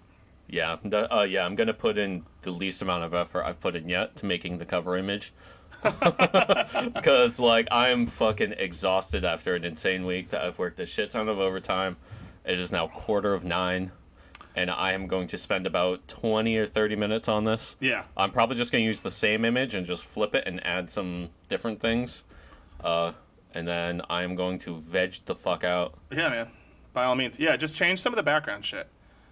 Yeah, I'm gonna put in the least amount of effort I've put in yet to making the cover image. Because, I'm fucking exhausted after an insane week that I've worked a shit ton of overtime. It is now 9:15, and I am going to spend about 20 or 30 minutes on this. Yeah. I'm probably just going to use the same image and just flip it and add some different things. And then I'm going to veg the fuck out. Yeah, man. By all means. Yeah, just change some of the background shit.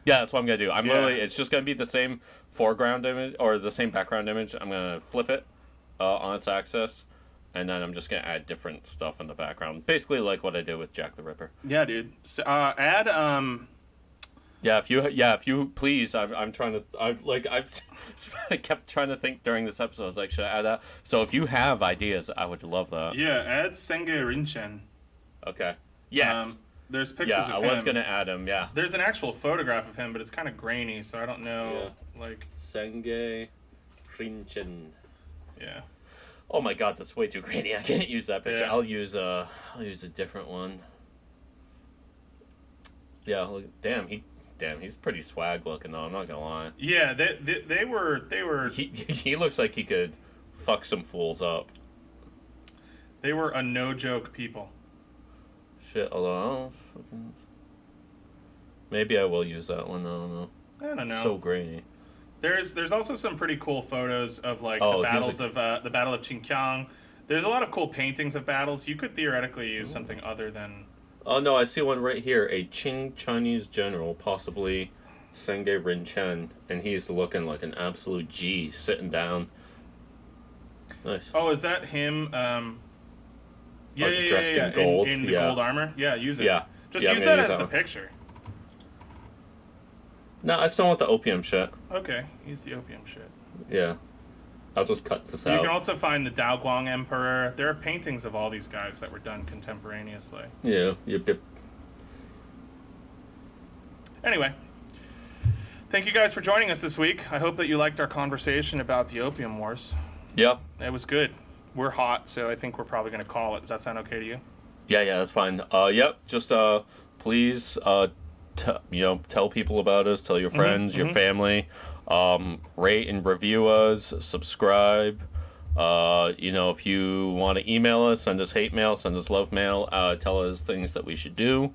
Yeah, that's what I'm going to do. Literally, it's just going to be the same foreground image, or the same background image. I'm going to flip it on its axis, and then I'm just going to add different stuff in the background. Basically like what I did with Jack the Ripper. Yeah, dude. So, add, Yeah, if you please, I'm trying to, I kept trying to think during this episode. I was like, should I add that? So if you have ideas, I would love that. Yeah, add Senge Rinchen. Okay. Yes. There's pictures of him. Yeah, I was going to add him, yeah. There's an actual photograph of him, but it's kind of grainy, so I don't know, Senge Rinchen. Yeah. Oh my god, that's way too grainy. I can't use that picture. Yeah. I'll use a different one. Yeah, he's pretty swag looking though, I'm not gonna lie. Yeah, they were he looks like he could fuck some fools up. They were a no joke people. Shit, although maybe I will use that one, I don't know. I don't know. So grainy. There's also some pretty cool photos of like Oh, the battles of the Battle of Chiang. There's a lot of cool paintings of battles. You could theoretically use something other than. Oh no, I see one right here. A Qing Chinese general, possibly Senge Rinchen, and he's looking like an absolute G, sitting down. Nice. Oh, is that him? Dressed in gold. In the gold armor. Yeah, use it. Yeah. Just Yeah, use I'm that gonna use as that the one. picture. No, I still want the opium shit. Okay, use the opium shit. Yeah. I'll just cut this You out. can also find the Daoguang Emperor. There are paintings of all these guys that were done contemporaneously. Yeah. Yep. Anyway, thank you guys for joining us this week. I hope that you liked our conversation about the Opium Wars. Yeah. It was good. We're hot, so I think we're probably going to call it. Does that sound okay to you? Yeah, that's fine. Yep. Just please tell people about us, tell your friends, your family, rate and review us, subscribe. If you want to email us, send us hate mail, send us love mail, tell us things that we should do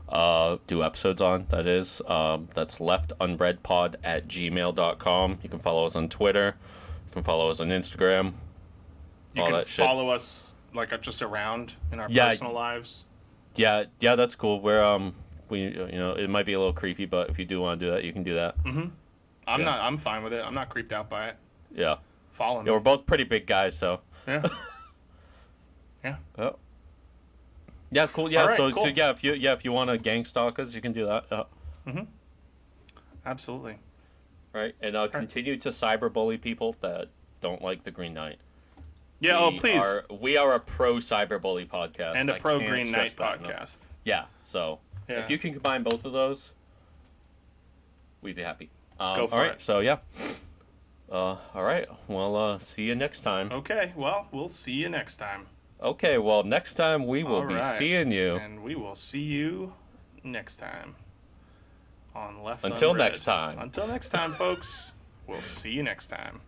episodes on, that is. That's leftunreadpod@gmail.com. You can follow us on Twitter. You can follow us on Instagram. You can follow us just around in our personal lives. Yeah, that's cool. We're it might be a little creepy, but if you do want to do that, you can do that. I'm fine with it. I'm not creeped out by it. Yeah. Follow me. Yeah, we're both pretty big guys, so. Yeah. Yeah. Oh. Yeah, cool. Yeah, All right, so cool. if you want to gang stalk us, you can do that. Absolutely. Right, and continue to cyberbully people that don't like the Green Knight. Yeah, please. We are a pro cyberbully podcast and a pro Green Knight podcast. podcast. Yeah, so if you can combine both of those, we'd be happy. Go for all right, it. so yeah. All right. Well, see you next time. Okay. Well, we'll see you next time. Okay. Well, next time we will be seeing you. And we will see you next time on Left Until Unread. next time. Until next time, folks. We'll see you next time.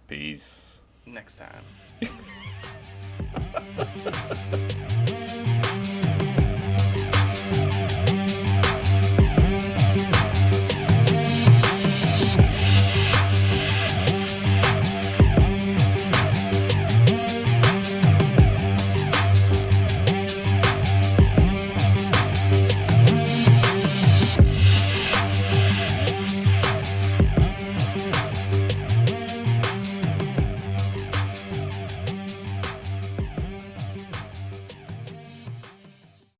Peace. Next time.